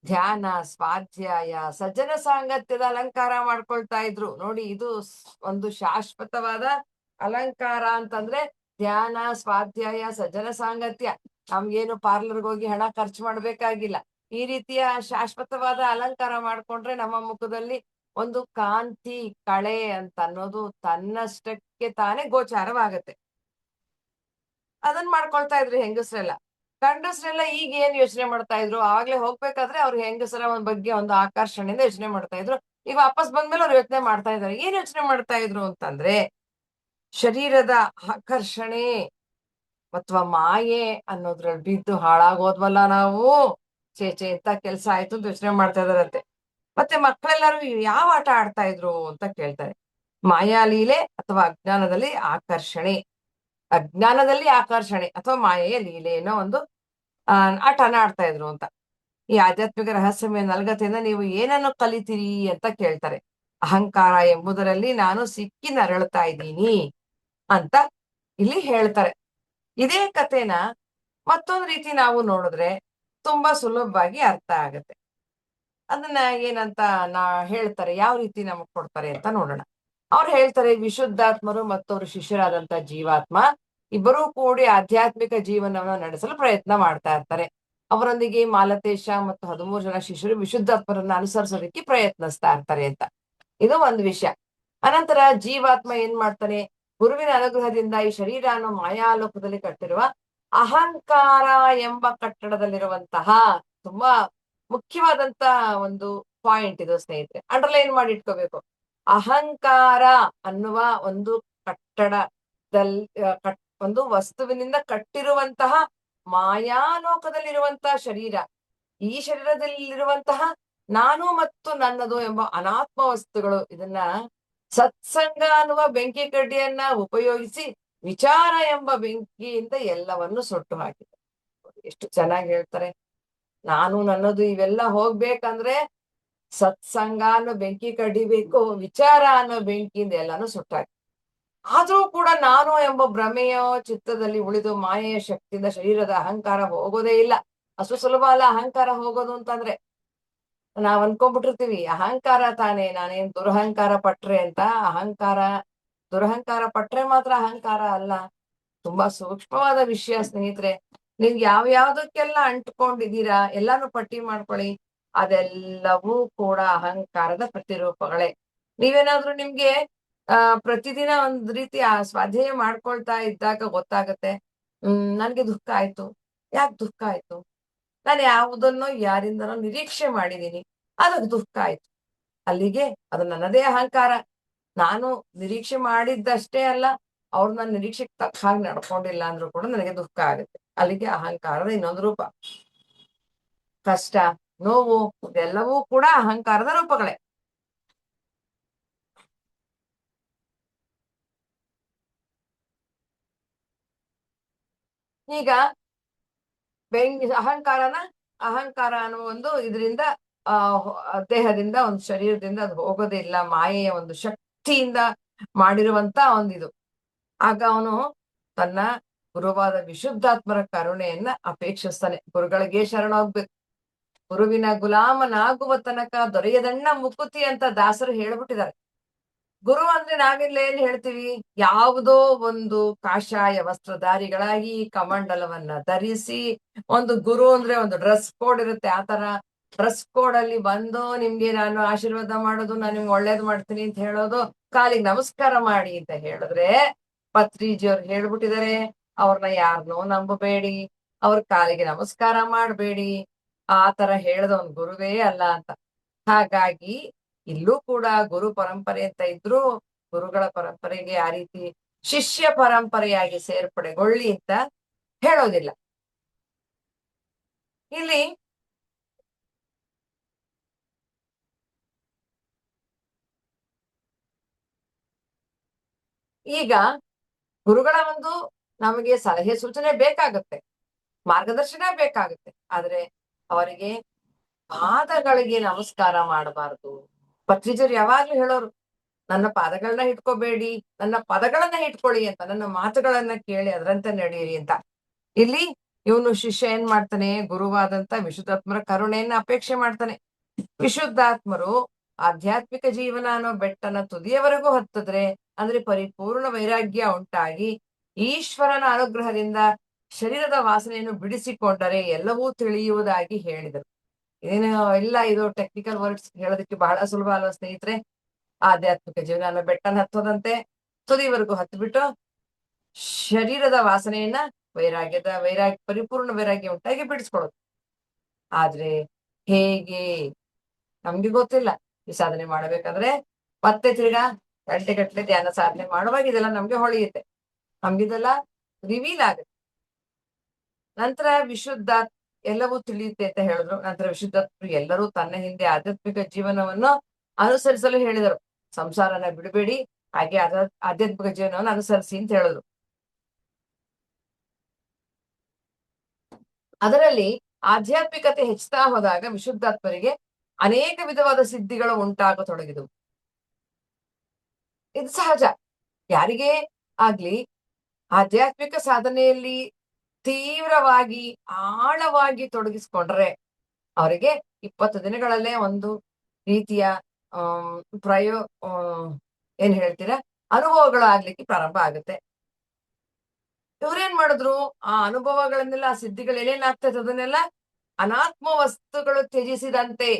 ಧ್ಯಾನ, ಸ್ವಾಧ್ಯಾಯ, ಸಜ್ಜನ ಸಾಂಗತ್ಯದ ಅಲಂಕಾರ ಮಾಡ್ಕೊಳ್ತಾ ಇದ್ರು. ನೋಡಿ, ಇದು ಒಂದು ಶಾಶ್ವತವಾದ ಅಲಂಕಾರ ಅಂತಂದ್ರೆ ಧ್ಯಾನ, ಸ್ವಾಧ್ಯಾಯ, ಸಜ್ಜನ ಸಾಂಗತ್ಯ. ನಮ್ಗೇನು ಪಾರ್ಲರ್ಗೆ ಹೋಗಿ ಹಣ ಖರ್ಚು ಮಾಡ್ಬೇಕಾಗಿಲ್ಲ. ಈ ರೀತಿಯ ಶಾಶ್ವತವಾದ ಅಲಂಕಾರ ಮಾಡ್ಕೊಂಡ್ರೆ ನಮ್ಮ ಮುಖದಲ್ಲಿ ಒಂದು ಕಾಂತಿ, ಕಳೆ ಅಂತ ಅನ್ನೋದು ತನ್ನಷ್ಟಕ್ಕೆ ತಾನೇ ಗೋಚಾರವಾಗತ್ತೆ. ಅದನ್ನ ಮಾಡ್ಕೊಳ್ತಾ ಇದ್ರು ಹೆಂಗಸ್ರೆಲ್ಲ. ಗಂಡಸ್ರೆಲ್ಲ ಈಗ ಏನ್ ಯೋಚನೆ ಮಾಡ್ತಾ ಇದ್ರು, ಆವಾಗ್ಲೇ ಹೋಗ್ಬೇಕಾದ್ರೆ ಅವ್ರು ಹೆಂಗಸರ ಒಂದ್ ಬಗ್ಗೆ ಒಂದು ಆಕರ್ಷಣೆಯಿಂದ ಯೋಚನೆ ಮಾಡ್ತಾ ಇದ್ರು. ಈಗ ವಾಪಸ್ ಬಂದ್ಮೇಲೆ ಅವ್ರು ಯೋಚನೆ ಮಾಡ್ತಾ ಇದ್ದಾರೆ. ಏನ್ ಯೋಚನೆ ಮಾಡ್ತಾ ಇದ್ರು ಅಂತಂದ್ರೆ, ಶರೀರದ ಆಕರ್ಷಣೆ ಅಥವಾ ಮಾಯೆ ಅನ್ನೋದ್ರಲ್ಲಿ ಬಿದ್ದು ಹಾಳಾಗೋದ್ವಲ್ಲ ನಾವು, ಚೇಚೆ ಎಂತ ಕೆಲ್ಸ ಆಯ್ತು ಅಂತ ಯೋಚನೆ ಮಾಡ್ತಾ ಇದಾರಂತೆ. ಮತ್ತೆ ಮಕ್ಕಳೆಲ್ಲರೂ ಯಾವ ಆಟ ಆಡ್ತಾ ಇದ್ರು ಅಂತ ಕೇಳ್ತಾರೆ. ಮಾಯಾಲೀಲೆ ಅಥವಾ ಅಜ್ಞಾನದಲ್ಲಿ ಆಕರ್ಷಣೆ ಅಥವಾ ಮಾಯೆಯ ಲೀಲೆ ಅನ್ನೋ ಒಂದು ಆಟನ ಆಡ್ತಾ ಇದ್ರು ಅಂತ. ಈ ಆಧ್ಯಾತ್ಮಿಕ ರಹಸ್ಯಮಯ ನಲ್ಗತೆಯಿಂದ ನೀವು ಏನನ್ನು ಕಲಿತೀರಿ ಅಂತ ಕೇಳ್ತಾರೆ. ಅಹಂಕಾರ ಎಂಬುದರಲ್ಲಿ ನಾನು ಸಿಕ್ಕಿ ನರಳ್ತಾ ಇದ್ದೀನಿ. ಅಂತ ಇಲ್ಲಿ ಹೇಳ್ತಾರೆ. ಇದೇ ಕಥೆನ ಮತ್ತೊಂದು ರೀತಿ ನಾವು ನೋಡಿದ್ರೆ ತುಂಬಾ ಸುಲಭವಾಗಿ ಅರ್ಥ ಆಗತ್ತೆ. ಅದನ್ನ ಏನಂತ ನಾ ಹೇಳ್ತಾರೆ, ಯಾವ ರೀತಿ ನಮಗ್ ಕೊಡ್ತಾರೆ ಅಂತ ನೋಡೋಣ. ಅವ್ರು ಹೇಳ್ತಾರೆ, ವಿಶುದ್ಧಾತ್ಮರು ಮತ್ತು ಅವ್ರ ಶಿಷ್ಯರಾದಂತ ಜೀವಾತ್ಮ ಇಬ್ಬರೂ ಕೂಡಿ ಆಧ್ಯಾತ್ಮಿಕ ಜೀವನವನ್ನು ನಡೆಸಲು ಪ್ರಯತ್ನ ಮಾಡ್ತಾ ಇರ್ತಾರೆ. ಅವರೊಂದಿಗೆ ಮಾಲತೇಶ ಮತ್ತು 13 ಜನ ಶಿಷ್ಯರು ವಿಶುದ್ಧಾತ್ಮರನ್ನ ಅನುಸರಿಸೋದಕ್ಕೆ ಪ್ರಯತ್ನಿಸ್ತಾ ಇರ್ತಾರೆ ಅಂತ. ಇದು ಒಂದು ವಿಷಯ. ಅನಂತರ ಜೀವಾತ್ಮ ಏನ್ ಮಾಡ್ತಾನೆ, ಗುರುವಿನ ಅನುಗ್ರಹದಿಂದ ಈ ಶರೀರ ಅನ್ನೋ ಮಾಯಾಲೋಕದಲ್ಲಿ ಕಟ್ಟಿರುವ ಅಹಂಕಾರ ಎಂಬ ಕಟ್ಟಡದಲ್ಲಿರುವಂತಹ ತುಂಬಾ ಮುಖ್ಯವಾದಂತ ಒಂದು ಪಾಯಿಂಟ್ ಇದು ಸ್ನೇಹಿತರೆ, ಅಂಡರ್ಲೈನ್ ಮಾಡಿ ಇಟ್ಕೋಬೇಕು. ಅಹಂಕಾರ ಅನ್ನುವ ಒಂದು ಕಟ್ಟಡದಲ್ಲಿ ಒಂದು ವಸ್ತುವಿನಿಂದ ಕಟ್ಟಿರುವಂತಹ ಮಾಯಾಲೋಕದಲ್ಲಿರುವಂತಹ ಶರೀರ, ಈ ಶರೀರದಲ್ಲಿರುವಂತಹ ನಾನು ಮತ್ತು ನನ್ನದು ಎಂಬ ಅನಾತ್ಮ ವಸ್ತುಗಳು, ಇದನ್ನ ಸತ್ಸಂಗ ಅನ್ನುವ ಬೆಂಕಿ ಕಡ್ಡಿಯನ್ನ ಉಪಯೋಗಿಸಿ ವಿಚಾರ ಎಂಬ ಬೆಂಕಿಯಿಂದ ಎಲ್ಲವನ್ನು ಸುಟ್ಟು ಹಾಕಿದೆ. ಎಷ್ಟು ಚೆನ್ನಾಗಿ ಹೇಳ್ತಾರೆ. ನಾನು ನನ್ನದು ಇವೆಲ್ಲ ಹೋಗ್ಬೇಕಂದ್ರೆ ಸತ್ಸಂಗ ಅನ್ನೋ ಬೆಂಕಿ ಕಡಿಬೇಕು, ವಿಚಾರ ಅನ್ನೋ ಬೆಂಕಿಯಿಂದ ಎಲ್ಲಾನು ಸುಟ್ಟಾಕಿ. ಆದ್ರೂ ಕೂಡ ನಾನು ಎಂಬ ಭ್ರಮೆಯೋ ಚಿತ್ತದಲ್ಲಿ ಉಳಿದು ಮಾಯೆಯ ಶಕ್ತಿಯಿಂದ ಶರೀರದ ಅಹಂಕಾರ ಹೋಗೋದೇ ಇಲ್ಲ. ಅಷ್ಟು ಸುಲಭ ಅಲ್ಲ ಅಹಂಕಾರ ಹೋಗೋದು ಅಂತಂದ್ರೆ. ನಾವ್ ಅನ್ಕೊಂಡ್ಬಿಟ್ಟಿರ್ತೀವಿ ಅಹಂಕಾರ ತಾನೇ, ನಾನೇನ್ ದುರಹಂಕಾರ ಪಟ್ರೆ ಅಂತ. ದುರಹಂಕಾರ ಪಟ್ರೆ ಮಾತ್ರ ಅಹಂಕಾರ ಅಲ್ಲ. ತುಂಬಾ ಸೂಕ್ಷ್ಮವಾದ ವಿಷಯ ಸ್ನೇಹಿತರೆ. ನೀವ್ ಯಾವ್ಯಾವ್ದಕ್ಕೆಲ್ಲ ಅಂಟ್ಕೊಂಡಿದ್ದೀರಾ ಎಲ್ಲಾನು ಪಟ್ಟಿ ಮಾಡ್ಕೊಳ್ಳಿ, ಅದೆಲ್ಲವೂ ಕೂಡ ಅಹಂಕಾರದ ಪ್ರತಿರೂಪಗಳೇ. ನೀವೇನಾದ್ರೂ ನಿಮ್ಗೆ ಪ್ರತಿದಿನ ಒಂದ್ ರೀತಿ ಆ ಸ್ವಾಧ್ಯಾಯ ಮಾಡ್ಕೊಳ್ತಾ ಇದ್ದಾಗ ಗೊತ್ತಾಗತ್ತೆ, ನನ್ಗೆ ದುಃಖ ಆಯ್ತು. ಯಾಕೆ ದುಃಖ ಆಯ್ತು? ನಾನು ಯಾವುದನ್ನೋ ಯಾರಿಂದನೋ ನಿರೀಕ್ಷೆ ಮಾಡಿದೀನಿ, ಅದಕ್ಕೆ ದುಃಖ ಆಯ್ತು. ಅಲ್ಲಿಗೆ ಅದು ನನ್ನದೇ ಅಹಂಕಾರ. ನಾನು ನಿರೀಕ್ಷೆ ಮಾಡಿದ್ದಷ್ಟೇ ಅಲ್ಲ, ಅವ್ರು ನನ್ನ ನಿರೀಕ್ಷೆಗೆ ತಕ್ಕ ಹಾಗೆ ನಡ್ಕೊಂಡಿಲ್ಲ ಅಂದ್ರೂ ಕೂಡ ನನಗೆ ದುಃಖ ಆಗುತ್ತೆ. ಅಲ್ಲಿಗೆ ಅಹಂಕಾರದ ಇನ್ನೊಂದು ರೂಪ. ಕಷ್ಟ, ನೋವು ಇದೆಲ್ಲವೂ ಕೂಡ ಅಹಂಕಾರದ ರೂಪಗಳೇ. ಈಗ ಅಹಂಕಾರ ಅನ್ನೋ ಒಂದು ಇದರಿಂದ ದೇಹದಿಂದ ಒಂದು ಶರೀರದಿಂದ ಅದು ಹೋಗೋದಿಲ್ಲ, ಮಾಯೆಯ ಒಂದು ಶಕ್ತಿಯಿಂದ ಮಾಡಿರುವಂತ ಒಂದಿದು. ಆಗ ಅವನು ತನ್ನ ಗುರುವಾದ ವಿಶುದ್ಧಾತ್ಮರ ಕರುಣೆಯನ್ನ ಅಪೇಕ್ಷಿಸ್ತಾನೆ. ಗುರುಗಳಿಗೆ ಶರಣಾಗ್ಬೇಕು. ಗುರುವಿನ ಗುಲಾಮನಾಗುವ ತನಕ ದೊರೆಯದಣ್ಣ ಮುಕುತಿ ಅಂತ ದಾಸರು ಹೇಳ್ಬಿಟ್ಟಿದ್ದಾರೆ. ಗುರು ಅಂದ್ರೆ ನಾವೆಲ್ಲ ಏನ್ ಹೇಳ್ತೀವಿ, ಯಾವುದೋ ಒಂದು ಕಾಷಾಯ ವಸ್ತ್ರಧಾರಿಗಳಾಗಿ ಕಮಂಡಲವನ್ನ ಧರಿಸಿ, ಒಂದು ಗುರು ಅಂದ್ರೆ ಒಂದು ಡ್ರೆಸ್ ಕೋಡ್ ಇರುತ್ತೆ, ಆತರ ಡ್ರೆಸ್ ಕೋಡ್ ಅಲ್ಲಿ ಬಂದು ನಿಮ್ಗೆ ನಾನು ಆಶೀರ್ವಾದ ಮಾಡೋದು, ನಾನು ನಿಮ್ಗೆ ಒಳ್ಳೇದ್ ಮಾಡ್ತೀನಿ ಅಂತ ಹೇಳೋದು, ಕಾಲಿಗೆ ನಮಸ್ಕಾರ ಮಾಡಿ ಅಂತ ಹೇಳಿದ್ರೆ ಪತ್ರಿಜಿಯವ್ರು ಹೇಳ್ಬಿಟ್ಟಿದ್ದಾರೆ, ಅವ್ರನ್ನ ಯಾರನ್ನೋ ನಂಬಬೇಡಿ, ಅವ್ರ ಕಾಲಿಗೆ ನಮಸ್ಕಾರ ಮಾಡ್ಬೇಡಿ, ಆ ತರ ಹೇಳ್ದವನ್ ಗುರುವೇ ಅಲ್ಲ ಅಂತ. ಹಾಗಾಗಿ ಇಲ್ಲೂ ಕೂಡ ಗುರು ಪರಂಪರೆ ಅಂತ ಇದ್ರು, ಗುರುಗಳ ಪರಂಪರೆಗೆ ಆ ರೀತಿ ಶಿಷ್ಯ ಪರಂಪರೆಯಾಗಿ ಸೇರ್ಪಡೆಗೊಳ್ಳಿ ಅಂತ ಹೇಳೋದಿಲ್ಲ. ಇಲ್ಲಿ ಈಗ ಗುರುಗಳ ಒಂದು ನಮಗೆ ಸಲಹೆ ಸೂಚನೆ ಬೇಕಾಗುತ್ತೆ, ಮಾರ್ಗದರ್ಶನ ಬೇಕಾಗುತ್ತೆ. ಆದ್ರೆ ಅವರಿಗೆ ಪಾದಗಳಿಗೆ ನಮಸ್ಕಾರ ಮಾಡಬಾರದು. ಪತ್ರಿಜರು ಯಾವಾಗ್ಲೂ ಹೇಳೋರು, ನನ್ನ ಪಾದಗಳನ್ನ ಹಿಡ್ಕೋಬೇಡಿ, ನನ್ನ ಪದಗಳನ್ನ ಹಿಡ್ಕೊಳ್ಳಿ ಅಂತ, ನನ್ನ ಮಾತುಗಳನ್ನ ಕೇಳಿ ಅದರಂತೆ ನಡೆಯಿರಿ ಅಂತ. ಇಲ್ಲಿ ಇವನು ಶಿಷ್ಯ ಏನ್ ಮಾಡ್ತಾನೆ, ಗುರುವಾದಂತ ವಿಶುದ್ಧಾತ್ಮರ ಕರುಣೆಯನ್ನ ಅಪೇಕ್ಷೆ ಮಾಡ್ತಾನೆ. ವಿಶುದ್ಧಾತ್ಮರು ಆಧ್ಯಾತ್ಮಿಕ ಜೀವನ ಅನ್ನೋ ಬೆಟ್ಟನ ತುದಿಯವರೆಗೂ ಹತ್ತಿದ್ರೆ, ಅಂದ್ರೆ ಪರಿಪೂರ್ಣ ವೈರಾಗ್ಯ ಉಂಟಾಗಿ ಈಶ್ವರನ ಅನುಗ್ರಹದಿಂದ ಶರೀರದ ವಾಸನೆಯನ್ನು ಬಿಡಿಸಿಕೊಂಡರೆ ಎಲ್ಲವೂ ತಿಳಿಯುವುದಾಗಿ ಹೇಳಿದರು. ಏನು ಎಲ್ಲ ಇದು ಟೆಕ್ನಿಕಲ್ ವರ್ಡ್ಸ್ ಹೇಳೋದಕ್ಕೆ ಬಹಳ ಸುಲಭ ಅಲ್ವಾ ಸ್ನೇಹಿತರೆ. ಆಧ್ಯಾತ್ಮಿಕ ಜೀವನ ಅನ್ನೋ ಬೆಟ್ಟನ ಹತ್ತೋದಂತೆ ತುದಿವರೆಗೂ ಹತ್ಬಿಟ್ಟು ಶರೀರದ ವಾಸನೆಯನ್ನ ಪರಿಪೂರ್ಣ ವೈರಾಗ್ಯ ಉಂಟಾಗಿ ಬಿಡಿಸ್ಕೊಳ್ಳೋದು. ಆದ್ರೆ ಹೇಗೆ ನಮ್ಗೆ ಗೊತ್ತಿಲ್ಲ. ಈ ಸಾಧನೆ ಮಾಡಬೇಕಾದ್ರೆ ಮತ್ತೆ ತಿರ್ಗಾ ಗಂಟೆಗಟ್ಟಲೆ ಧ್ಯಾನ ಸಾಧನೆ ಮಾಡುವಾಗ ಇದೆಲ್ಲ ನಮ್ಗೆ ಹೊಳೆಯುತ್ತೆ, ನಮ್ಗಿದೆಲ್ಲ ರಿವೀಲ್ ಆಗುತ್ತೆ. ನಂತರ ಎಲ್ಲವೂ ತಿಳಿಯುತ್ತೆ ಅಂತ ಹೇಳಿದ್ರು. ನಂತರ ವಿಶುದ್ಧಾತ್ಮರು ಎಲ್ಲರೂ ತನ್ನ ಹಿಂದೆ ಆಧ್ಯಾತ್ಮಿಕ ಜೀವನವನ್ನು ಅನುಸರಿಸಲು ಹೇಳಿದರು. ಸಂಸಾರನ ಬಿಡಬೇಡಿ, ಹಾಗೆ ಆಧ್ಯಾತ್ಮಿಕ ಜೀವನವನ್ನು ಅನುಸರಿಸಿ ಅಂತ ಹೇಳಿದ್ರು. ಅದರಲ್ಲಿ ಆಧ್ಯಾತ್ಮಿಕತೆ ಹೆಚ್ಚುತ್ತಾ ಹೋದಾಗ ವಿಶುದ್ಧಾತ್ಮರಿಗೆ ಅನೇಕ ವಿಧವಾದ ಸಿದ್ಧಿಗಳು ಉಂಟಾಗತೊಡಗಿದವು. ಇದು ಸಹಜ. ಯಾರಿಗೆ ಆಗ್ಲಿ ಆಧ್ಯಾತ್ಮಿಕ ಸಾಧನೆಯಲ್ಲಿ ತೀವ್ರವಾಗಿ ಆಳವಾಗಿ ತೊಡಗಿಸ್ಕೊಂಡ್ರೆ ಅವರಿಗೆ 20 ದಿನಗಳಲ್ಲೇ ಒಂದು ರೀತಿಯ ಆಮ್, ಪ್ರಯೋ ಆ, ಏನ್ ಹೇಳ್ತೀರಾ ಅನುಭವಗಳು ಆಗ್ಲಿಕ್ಕೆ ಪ್ರಾರಂಭ ಆಗುತ್ತೆ. ಇವ್ರೇನ್ ಮಾಡಿದ್ರು, ಆ ಅನುಭವಗಳನ್ನೆಲ್ಲ, ಆ ಸಿದ್ಧಿಗಳು ಏನೇನಾಗ್ತದೆ ಅದನ್ನೆಲ್ಲ ಅನಾತ್ಮ ವಸ್ತುಗಳು ತ್ಯಜಿಸಿದಂತೆ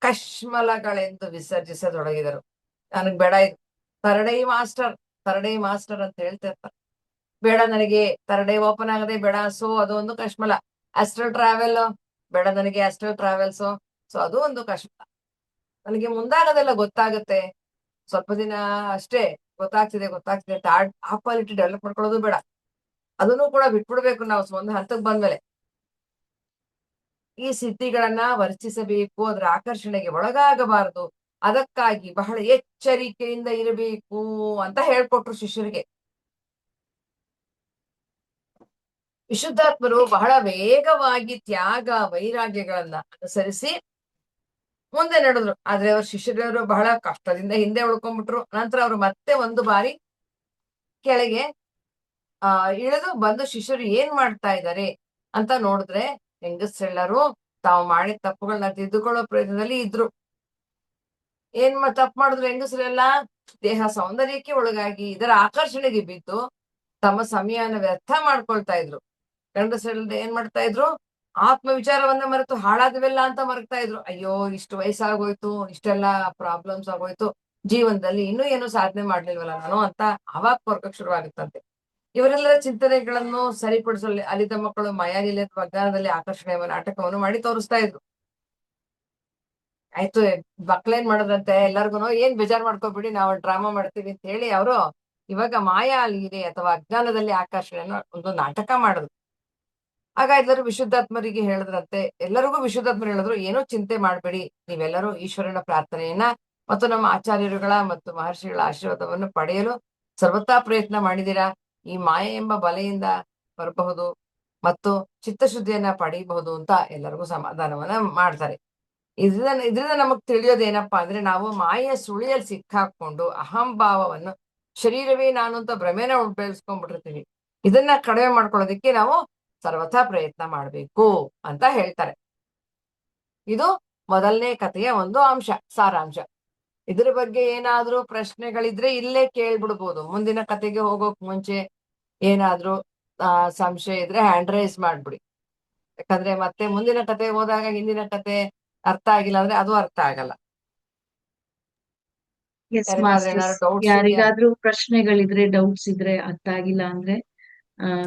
ಕಶ್ಮಲಗಳೆಂದು ವಿಸರ್ಜಿಸತೊಡಗಿದರು. ನನಗ್ ಬೇಡ ಇದು, ಥರ್ಡ್ ಐ ಮಾಸ್ಟರ್ ಅಂತ ಹೇಳ್ತಿರ್ತಾರೆ. ಬೇಡ ನನಗೆ ಥರ್ಡ್ ಐ ಓಪನ್ ಆಗದೆ ಬೇಡ, ಸೊ ಅದು ಒಂದು ಕಶ್ಮಲ. ಆಸ್ಟ್ರಲ್ ಟ್ರಾವೆಲ್ ಬೇಡ ನನಗೆ, ಆಸ್ಟ್ರಲ್ ಟ್ರಾವೆಲ್ಸ್ ಸೊ ಅದು ಒಂದು ಕಶ್ಮಲ. ನನಗೆ ಮುಂದಾಗದೆಲ್ಲ ಗೊತ್ತಾಗುತ್ತೆ, ಸ್ವಲ್ಪ ದಿನ ಅಷ್ಟೇ ಗೊತ್ತಾಗ್ತಿದೆ ಆ ಕ್ವಾಲಿಟಿ ಡೆವಲಪ್ ಮಾಡ್ಕೊಳ್ಳೋದು ಬೇಡ, ಅದನ್ನು ಕೂಡ ಬಿಟ್ಬಿಡ್ಬೇಕು ನಾವು ಒಂದು ಹಂತಕ್ಕೆ ಬಂದ್ಮೇಲೆ. ಈ ಸಿದ್ಧಿಗಳನ್ನ ವರ್ತಿಸಬೇಕು, ಅದರ ಆಕರ್ಷಣೆಗೆ ಒಳಗಾಗಬಾರದು, ಅದಕ್ಕಾಗಿ ಬಹಳ ಎಚ್ಚರಿಕೆಯಿಂದ ಇರಬೇಕು ಅಂತ ಹೇಳ್ಕೊಟ್ರು ಶಿಷ್ಯರಿಗೆ. ವಿಶುದ್ಧಾತ್ಮರು ಬಹಳ ವೇಗವಾಗಿ ತ್ಯಾಗ ವೈರಾಗ್ಯಗಳನ್ನ ಅನುಸರಿಸಿ ಮುಂದೆ ನಡೆದ್ರು. ಆದ್ರೆ ಅವ್ರ ಶಿಷ್ಯರವರು ಬಹಳ ಕಷ್ಟದಿಂದ ಹಿಂದೆ ಉಳ್ಕೊಂಡ್ಬಿಟ್ರು. ನಂತರ ಅವರು ಮತ್ತೆ ಒಂದು ಬಾರಿ ಕೆಳಗೆ ಇಳಿದು ಬಂದು ಶಿಷ್ಯರು ಏನ್ ಮಾಡ್ತಾ ಇದ್ದಾರೆ ಅಂತ ನೋಡಿದ್ರೆ, ಹೆಂಗಸರೆಲ್ಲರೂ ತಾವು ಮಾಡಿದ ತಪ್ಪುಗಳನ್ನ ತಿದ್ದುಕೊಳ್ಳೋ ಪ್ರಯತ್ನದಲ್ಲಿ ಇದ್ರು. ಏನ್ ತಪ್ಪು ಮಾಡಿದ್ರು ಹೆಂಗಸರೆಲ್ಲ? ದೇಹ ಸೌಂದರ್ಯಕ್ಕೆ ಒಳಗಾಗಿ ಇದರ ಆಕರ್ಷಣೆಗೆ ಬಿದ್ದು ತಮ್ಮ ಸಮಯನ ವ್ಯರ್ಥ ಮಾಡ್ಕೊಳ್ತಾ ಇದ್ರು. ಗಂಡಸರೆಲ್ಲ ಏನ್ ಮಾಡ್ತಾ ಇದ್ರು? ಆತ್ಮ ವಿಚಾರವನ್ನ ಮರೆತು ಹಾಳಾದ್ವೆಲ್ಲ ಅಂತ ಮರಗ್ತಾ ಇದ್ರು. ಅಯ್ಯೋ, ಇಷ್ಟು ವಯಸ್ಸಾಗೋಯ್ತು, ಇಷ್ಟೆಲ್ಲ ಪ್ರಾಬ್ಲಮ್ಸ್ ಆಗೋಯ್ತು, ಜೀವನದಲ್ಲಿ ಇನ್ನೂ ಏನು ಸಾಧನೆ ಮಾಡ್ಲಿಲ್ವಲ್ಲ ನಾನು ಅಂತ ಅವಾಗ ಕೊರಕಕ್ಕೆ ಶುರುವಾಗುತ್ತಂತೆ. ಇವರೆಲ್ಲರ ಚಿಂತನೆಗಳನ್ನು ಸರಿಪಡಿಸಲು ಅಲಿದ ಮಕ್ಕಳು ಮಾಯಾಲೀಲೆ ವಾಗ್ದಾನದಲ್ಲಿ ಆಕರ್ಷಣೆಯ ನಾಟಕವನ್ನು ಮಾಡಿ ತೋರಿಸ್ತಾ ಇದ್ರು. ಆಯ್ತು, ಮಕ್ಳೇನ್ ಮಾಡೋದಂತೆ, ಎಲ್ಲರಿಗೂ ಏನ್ ಬೇಜಾರ್ ಮಾಡ್ಕೋಬಿಡಿ, ನಾವು ಡ್ರಾಮಾ ಮಾಡ್ತೀವಿ ಅಂತ ಹೇಳಿ ಅವರು ಇವಾಗ ಮಾಯಾ ಲೀಲೆ ಅಥವಾ ಅಜ್ಞಾನದಲ್ಲಿ ಆಕರ್ಷಣೆಯನ್ನು ಒಂದು ನಾಟಕ ಮಾಡಿದ್ರು. ಆಗ ಎಲ್ಲರೂ ವಿಶುದ್ಧಾತ್ಮರಿಗೆ ಹೇಳಿದ್ರಂತೆ, ಎಲ್ಲರಿಗೂ ವಿಶುದ್ಧಾತ್ಮರು ಹೇಳಿದ್ರು, ಏನೂ ಚಿಂತೆ ಮಾಡ್ಬೇಡಿ, ನೀವೆಲ್ಲರೂ ಈಶ್ವರನ ಪ್ರಾರ್ಥನೆಯನ್ನ ಮತ್ತು ನಮ್ಮ ಆಚಾರ್ಯರುಗಳ ಮತ್ತು ಮಹರ್ಷಿಗಳ ಆಶೀರ್ವಾದವನ್ನು ಪಡೆಯಲು ಸರ್ವತಾ ಪ್ರಯತ್ನ ಮಾಡಿದೀರಾ. ಈ ಮಾಯೆ ಎಂಬ ಬಲೆಯಿಂದ ಬರಬಹುದು ಮತ್ತು ಚಿತ್ತಶುದ್ಧಿಯನ್ನ ಪಡೆಯಬಹುದು ಅಂತ ಎಲ್ಲರಿಗೂ ಸಮಾಧಾನವನ್ನ ಮಾಡ್ತಾರೆ. ಇದರಿಂದ ನಮಗ್ ತಿಳಿಯೋದೇನಪ್ಪಾ ಅಂದ್ರೆ, ನಾವು ಮಾಯೆಯ ಸುಳಿಯಲ್ಲಿ ಸಿಕ್ಕಾಕೊಂಡು ಅಹಂಭಾವವನ್ನು, ಶರೀರವೇ ನಾನು ಅಂತ ಭ್ರಮೆನ ಬೆಳೆಸ್ಕೊಂಡ್ಬಿಟ್ಟಿರ್ತೀವಿ. ಇದನ್ನ ಕಡಿಮೆ ಮಾಡ್ಕೊಳ್ಳೋದಕ್ಕೆ ನಾವು ಸರ್ವಥಾ ಪ್ರಯತ್ನ ಮಾಡ್ಬೇಕು ಅಂತ ಹೇಳ್ತಾರೆ. ಇದು ಮೊದಲನೇ ಕಥೆಯ ಒಂದು ಅಂಶ, ಸಾರಾಂಶ. ಇದ್ರ ಬಗ್ಗೆ ಏನಾದ್ರೂ ಪ್ರಶ್ನೆಗಳಿದ್ರೆ ಇಲ್ಲೇ ಕೇಳ್ಬಿಡ್ಬೋದು. ಮುಂದಿನ ಕಥೆಗೆ ಹೋಗೋಕ್ ಮುಂಚೆ ಏನಾದ್ರೂ ಸಂಶಯ ಇದ್ರೆ ಹ್ಯಾಂಡ್ ರೈಸ್ ಮಾಡ್ಬಿಡಿ. ಯಾಕಂದ್ರೆ ಮತ್ತೆ ಮುಂದಿನ ಕತೆ ಹೋದಾಗ ಹಿಂದಿನ ಕತೆ ಅರ್ಥ ಆಗಿಲ್ಲ ಅಂದ್ರೆ ಅದು ಅರ್ಥ ಆಗಲ್ಲ. ಎಸ್ ಯಾರಿಗಾದ್ರೆ ಮಾಸ್ಟರ್ಸ್, ಏನಾದ್ರು ಡೌಟ್ಸ್ ಇದೆಯಾ? ಯಾರಿಗಾದ್ರೂ ಪ್ರಶ್ನೆಗಳಿದ್ರೆ, ಡೌಟ್ಸ್ ಇದ್ರೆ, ಅರ್ಥ ಆಗಿಲ್ಲ ಅಂದ್ರೆ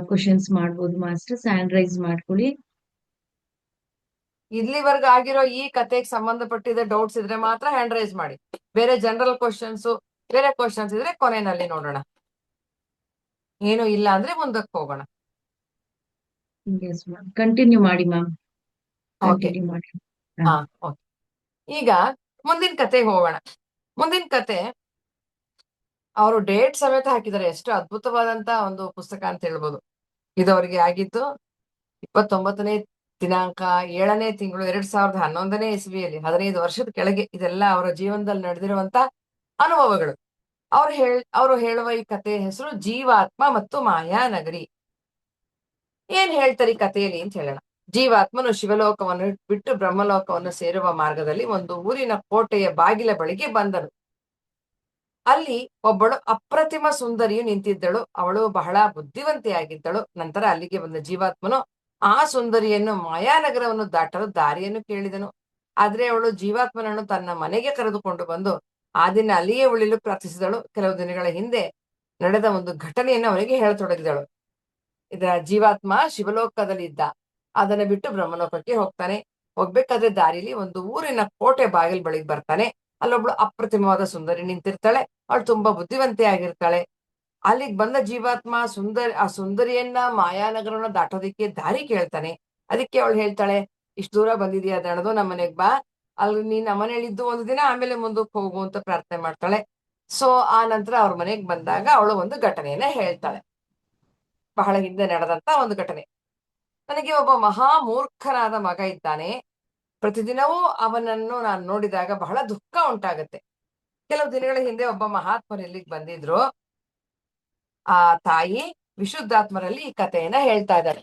ಕ್ವಶನ್ಸ್ ಮಾಡ್ಬೋದು ಮಾಸ್ಟರ್ಸ್. ಹ್ಯಾಂಡ್ ರೈಸ್ ಮಾಡ್ಕೊಳ್ಳಿ. ಇಲ್ಲಿವರೆಗೂ ಆಗಿರೋ ಈ ಕತೆಗೆ ಸಂಬಂಧಪಟ್ಟಿದ ಡೌಟ್ಸ್ ಇದ್ರೆ ಮಾತ್ರ ಹ್ಯಾಂಡ್ ರೈಸ್ ಮಾಡಿ. ಬೇರೆ ಜನರಲ್ ಕ್ವಶನ್ಸ್, ಬೇರೆ ಕ್ವಶನ್ಸ್ ಇದ್ರೆ ಕೊನೆಯಲ್ಲಿ ನೋಡೋಣ. ಏನು ಇಲ್ಲ ಅಂದ್ರೆ ಮುಂದಕ್ಕೆ ಹೋಗೋಣ. ಎಸ್ ಮ್ಯಾಮ್, ಕಂಟಿನ್ಯೂ ಮಾಡಿ ಮ್ಯಾಮ್, ಓಕೆ. ಕಂಟಿನ್ಯೂ ಮಾಡಿ. ಹಾ, ಓಕೆ. ಈಗ ಮುಂದಿನ ಕತೆಗೆ ಹೋಗೋಣ. ಮುಂದಿನ ಕತೆ ಅವರು ಡೇಟ್ ಸಮೇತ ಹಾಕಿದ್ದಾರೆ. ಎಷ್ಟು ಅದ್ಭುತವಾದಂತ ಒಂದು ಪುಸ್ತಕ ಅಂತ ಹೇಳ್ಬೋದು. ಇದು ಅವರಿಗೆ ಆಗಿದ್ದು 29ನೇ ದಿನಾಂಕ 7ನೇ ತಿಂಗಳು 2011ನೇ ಇಸ್ವಿಯಲ್ಲಿ, 15 ವರ್ಷದ ಕೆಳಗೆ. ಇದೆಲ್ಲ ಅವರ ಜೀವನದಲ್ಲಿ ನಡೆದಿರುವಂತ ಅನುಭವಗಳು. ಅವರು ಹೇಳುವ ಈ ಕಥೆಯ ಹೆಸರು ಜೀವಾತ್ಮ ಮತ್ತು ಮಾಯಾನಗರಿ. ಏನ್ ಹೇಳ್ತಾರೆ ಈ ಕಥೆಯಲ್ಲಿ ಅಂತ ಹೇಳೋಣ. ಜೀವಾತ್ಮನು ಶಿವಲೋಕವನ್ನು ಬಿಟ್ಟು ಬ್ರಹ್ಮಲೋಕವನ್ನು ಸೇರುವ ಮಾರ್ಗದಲ್ಲಿ ಒಂದು ಊರಿನ ಕೋಟೆಯ ಬಾಗಿಲ ಬಳಿಗೆ ಬಂದನು. ಅಲ್ಲಿ ಒಬ್ಬಳು ಅಪ್ರತಿಮ ಸುಂದರಿಯು ನಿಂತಿದ್ದಳು. ಅವಳು ಬಹಳ ಬುದ್ಧಿವಂತೆಯಾಗಿದ್ದಳು. ನಂತರ ಅಲ್ಲಿಗೆ ಬಂದ ಜೀವಾತ್ಮನು ಆ ಸುಂದರಿಯನ್ನು ಮಾಯಾನಗರವನ್ನು ದಾಟಲು ದಾರಿಯನ್ನು ಕೇಳಿದನು. ಆದ್ರೆ ಅವಳು ಜೀವಾತ್ಮನನ್ನು ತನ್ನ ಮನೆಗೆ ಕರೆದುಕೊಂಡು ಬಂದು ಆ ದಿನ ಅಲ್ಲಿಯೇ ಉಳಿಯಲು ಪ್ರಾರ್ಥಿಸಿದಳು. ಕೆಲವು ದಿನಗಳ ಹಿಂದೆ ನಡೆದ ಒಂದು ಘಟನೆಯನ್ನು ಅವನಿಗೆ ಹೇಳತೊಡಗಿದಳು. ಇದರ ಜೀವಾತ್ಮ ಶಿವಲೋಕದಲ್ಲಿ ಇದ್ದ, ಅದನ್ನ ಬಿಟ್ಟು ಬ್ರಹ್ಮಲೋಕಕ್ಕೆ ಹೋಗ್ತಾನೆ. ಹೋಗ್ಬೇಕಾದ್ರೆ ದಾರಿಲಿ ಒಂದು ಊರಿನ ಕೋಟೆ ಬಾಗಿಲು ಬಳಿಗೆ ಬರ್ತಾನೆ. ಅಲ್ಲೊಬ್ಳು ಅಪ್ರತಿಮವಾದ ಸುಂದರಿ ನಿಂತಿರ್ತಾಳೆ. ಅವಳು ತುಂಬಾ ಬುದ್ಧಿವಂತೆ ಆಗಿರ್ತಾಳೆ. ಅಲ್ಲಿಗೆ ಬಂದ ಜೀವಾತ್ಮ ಆ ಸುಂದರಿಯನ್ನ ಮಾಯಾನಗರನ ದಾಟೋದಿಕ್ಕೆ ದಾರಿ ಕೇಳ್ತಾನೆ. ಅದಕ್ಕೆ ಅವಳು ಹೇಳ್ತಾಳೆ, ಇಷ್ಟು ದೂರ ಬಂದಿದ್ಯಾ ದಣದು, ನಮ್ಮ ಮನೆಗ್ ಬಾ, ಅಲ್ಲಿ ನೀನ್ ನಮ್ಮನೇಲಿದ್ದು ಒಂದು ದಿನ, ಆಮೇಲೆ ಮುಂದಕ್ಕೆ ಹೋಗು ಅಂತ ಪ್ರಾರ್ಥನೆ ಮಾಡ್ತಾಳೆ. ಸೊ ಆ ನಂತರ ಅವ್ರ ಮನೆಗ್ ಬಂದಾಗ ಅವಳು ಒಂದು ಘಟನೆಯನ್ನ ಹೇಳ್ತಾಳೆ. ಬಹಳ ಹಿಂದೆ ನಡೆದಂತ ಒಂದು ಘಟನೆ. ನನಗೆ ಒಬ್ಬ ಮಹಾ ಮೂರ್ಖನಾದ ಮಗ ಇದ್ದಾನೆ. ಪ್ರತಿದಿನವೂ ಅವನನ್ನು ನಾನು ನೋಡಿದಾಗ ಬಹಳ ದುಃಖ ಉಂಟಾಗತ್ತೆ. ಕೆಲವು ದಿನಗಳ ಹಿಂದೆ ಒಬ್ಬ ಮಹಾತ್ಮರು ಇಲ್ಲಿಗೆ ಬಂದಿದ್ರು. ಆ ತಾಯಿ ವಿಶುದ್ಧಾತ್ಮರಲ್ಲಿ ಈ ಕಥೆಯನ್ನ ಹೇಳ್ತಾ ಇದ್ದಾರೆ.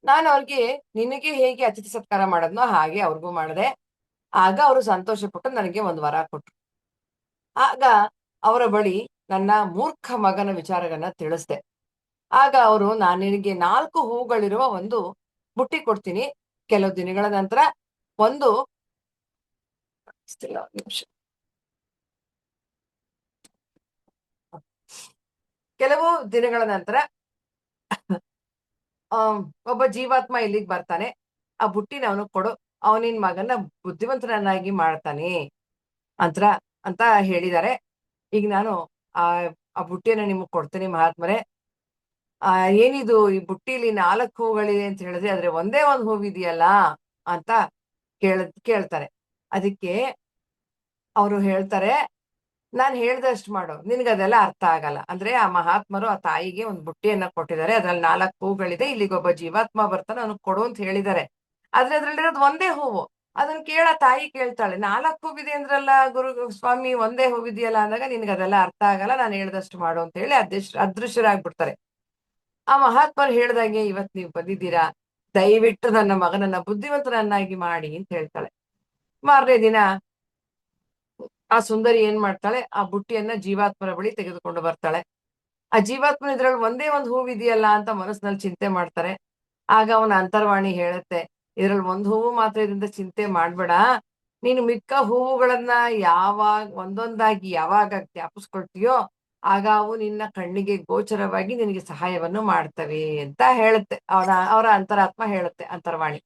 ನಾನು ಅವ್ರಿಗೆ ನಿನಗೆ ಹೇಗೆ ಅತಿಥಿ ಸತ್ಕಾರ ಮಾಡೋದ್ನೋ ಹಾಗೆ ಅವ್ರಿಗೂ ಮಾಡಿದೆ. ಆಗ ಅವರು ಸಂತೋಷ ಪಟ್ಟು ನನಗೆ ಒಂದು ವರ ಕೊಟ್ರು. ಆಗ ಅವರ ಬಳಿ ನನ್ನ ಮೂರ್ಖ ಮಗನ ವಿಚಾರಗಳನ್ನ ತಿಳಿಸ್ದೆ. ಆಗ ಅವರು, ನಾನು ನಿನಗೆ 4 ಹೂಗಳಿರುವ ಒಂದು ಬುಟ್ಟಿ ಕೊಡ್ತೀನಿ. ಕೆಲವು ದಿನಗಳ ನಂತರ ಒಂದು ಒಂದ್ ನಿಮಿಷ. ಕೆಲವು ದಿನಗಳ ನಂತರ ಒಬ್ಬ ಜೀವಾತ್ಮ ಇಲ್ಲಿಗೆ ಬರ್ತಾನೆ. ಆ ಬುಟ್ಟಿನ ಅವನಿಗೆ ಕೊಡು, ಅವನಿನ್ ಮಗನ ಬುದ್ಧಿವಂತನನ್ನಾಗಿ ಮಾಡ್ತಾನೆ ಅಂತ ಅಂತ ಹೇಳಿದ್ದಾರೆ. ಈಗ ನಾನು ಆ ಆ ಬುಟ್ಟಿಯನ್ನ ನಿಮಗ್ ಕೊಡ್ತೀನಿ ಮಹಾತ್ಮರೇ. ಏನಿದು ಈ ಬುಟ್ಟಿಲಿ 4 ಹೂಗಳಿದೆ ಅಂತ ಹೇಳಿದ್ರೆ, ಆದ್ರೆ ಒಂದೇ ಒಂದು ಹೂವಿದೆಯಲ್ಲ ಅಂತ ಕೇಳ್ತಾರೆ. ಅದಕ್ಕೆ ಅವರು ಹೇಳ್ತಾರೆ, ನಾನ್ ಹೇಳ್ದಷ್ಟು ಮಾಡು, ನಿನ್ಗದೆಲ್ಲ ಅರ್ಥ ಆಗಲ್ಲ. ಅಂದ್ರೆ ಆ ಮಹಾತ್ಮರು ಆ ತಾಯಿಗೆ ಒಂದು ಬುಟ್ಟಿಯನ್ನ ಕೊಟ್ಟಿದ್ದಾರೆ, ಅದ್ರಲ್ಲಿ 4 ಹೂಗಳಿದೆ, ಇಲ್ಲಿಗೊಬ್ಬ ಜೀವಾತ್ಮ ಬರ್ತಾನೆ, ಅವ್ನಿಗೆ ಕೊಡು ಅಂತ ಹೇಳಿದ್ದಾರೆ. ಆದ್ರೆ ಅದ್ರಲ್ಲಿರೋದು ಒಂದೇ ಹೂವು. ಅದನ್ನ ಕೇಳ ತಾಯಿ ಕೇಳ್ತಾಳೆ, 4 ಹೂವಿದೆ ಅಂದ್ರಲ್ಲ ಗುರು ಸ್ವಾಮಿ, ಒಂದೇ ಹೂವಿದೆಯಲ್ಲ ಅಂದಾಗ, ನಿನ್ಗೆ ಅದೆಲ್ಲ ಅರ್ಥ ಆಗಲ್ಲ, ನಾನು ಹೇಳ್ದಷ್ಟು ಮಾಡು ಅಂತ ಹೇಳಿ ಅದೃಶ್ಯರಾಗ್ಬಿಡ್ತಾರೆ. ಆ ಮಹಾತ್ಮರು ಹೇಳ್ದಂಗೆ ಇವತ್ ನೀವು ಬಂದಿದ್ದೀರಾ, ದಯವಿಟ್ಟು ನನ್ನ ಮಗನನ್ನ ಬುದ್ಧಿವಂತನನ್ನಾಗಿ ಮಾಡಿ ಅಂತ ಹೇಳ್ತಾಳೆ. ಮಾರನೇ ದಿನ ಆ ಸುಂದರಿ ಏನ್ ಮಾಡ್ತಾಳೆ, ಆ ಬುಟ್ಟಿಯನ್ನ ಜೀವಾತ್ಮರ ಬಳಿ ತೆಗೆದುಕೊಂಡು ಬರ್ತಾಳೆ. ಆ ಜೀವಾತ್ಮನ ಇದ್ರಲ್ಲಿ ಒಂದೇ ಒಂದು ಹೂವಿದೆಯಲ್ಲ ಅಂತ ಮನಸ್ಸಿನಲ್ಲಿ ಚಿಂತೆ ಮಾಡ್ತಾರೆ. ಆಗ ಅವನ ಅಂತರ್ವಾಣಿ ಹೇಳುತ್ತೆ, ಇದ್ರಲ್ಲಿ ಒಂದು ಹೂವು ಮಾತ್ರ ಇದರಿಂದ ಚಿಂತೆ ಮಾಡ್ಬೇಡ, ನೀನು ಮಿಕ್ಕ ಹೂವುಗಳನ್ನ ಒಂದೊಂದಾಗಿ ಯಾವಾಗ ಜ್ಞಾಪಿಸ್ಕೊಳ್ತೀಯೋ ಆಗ ಅವು ನಿನ್ನ ಕಣ್ಣಿಗೆ ಗೋಚರವಾಗಿ ನಿನಗೆ ಸಹಾಯವನ್ನು ಮಾಡ್ತವೆ ಅಂತ ಹೇಳುತ್ತೆ. ಅವರ ಅಂತರಾತ್ಮ ಹೇಳುತ್ತೆ, ಅಂತರ್ವಾಣಿ.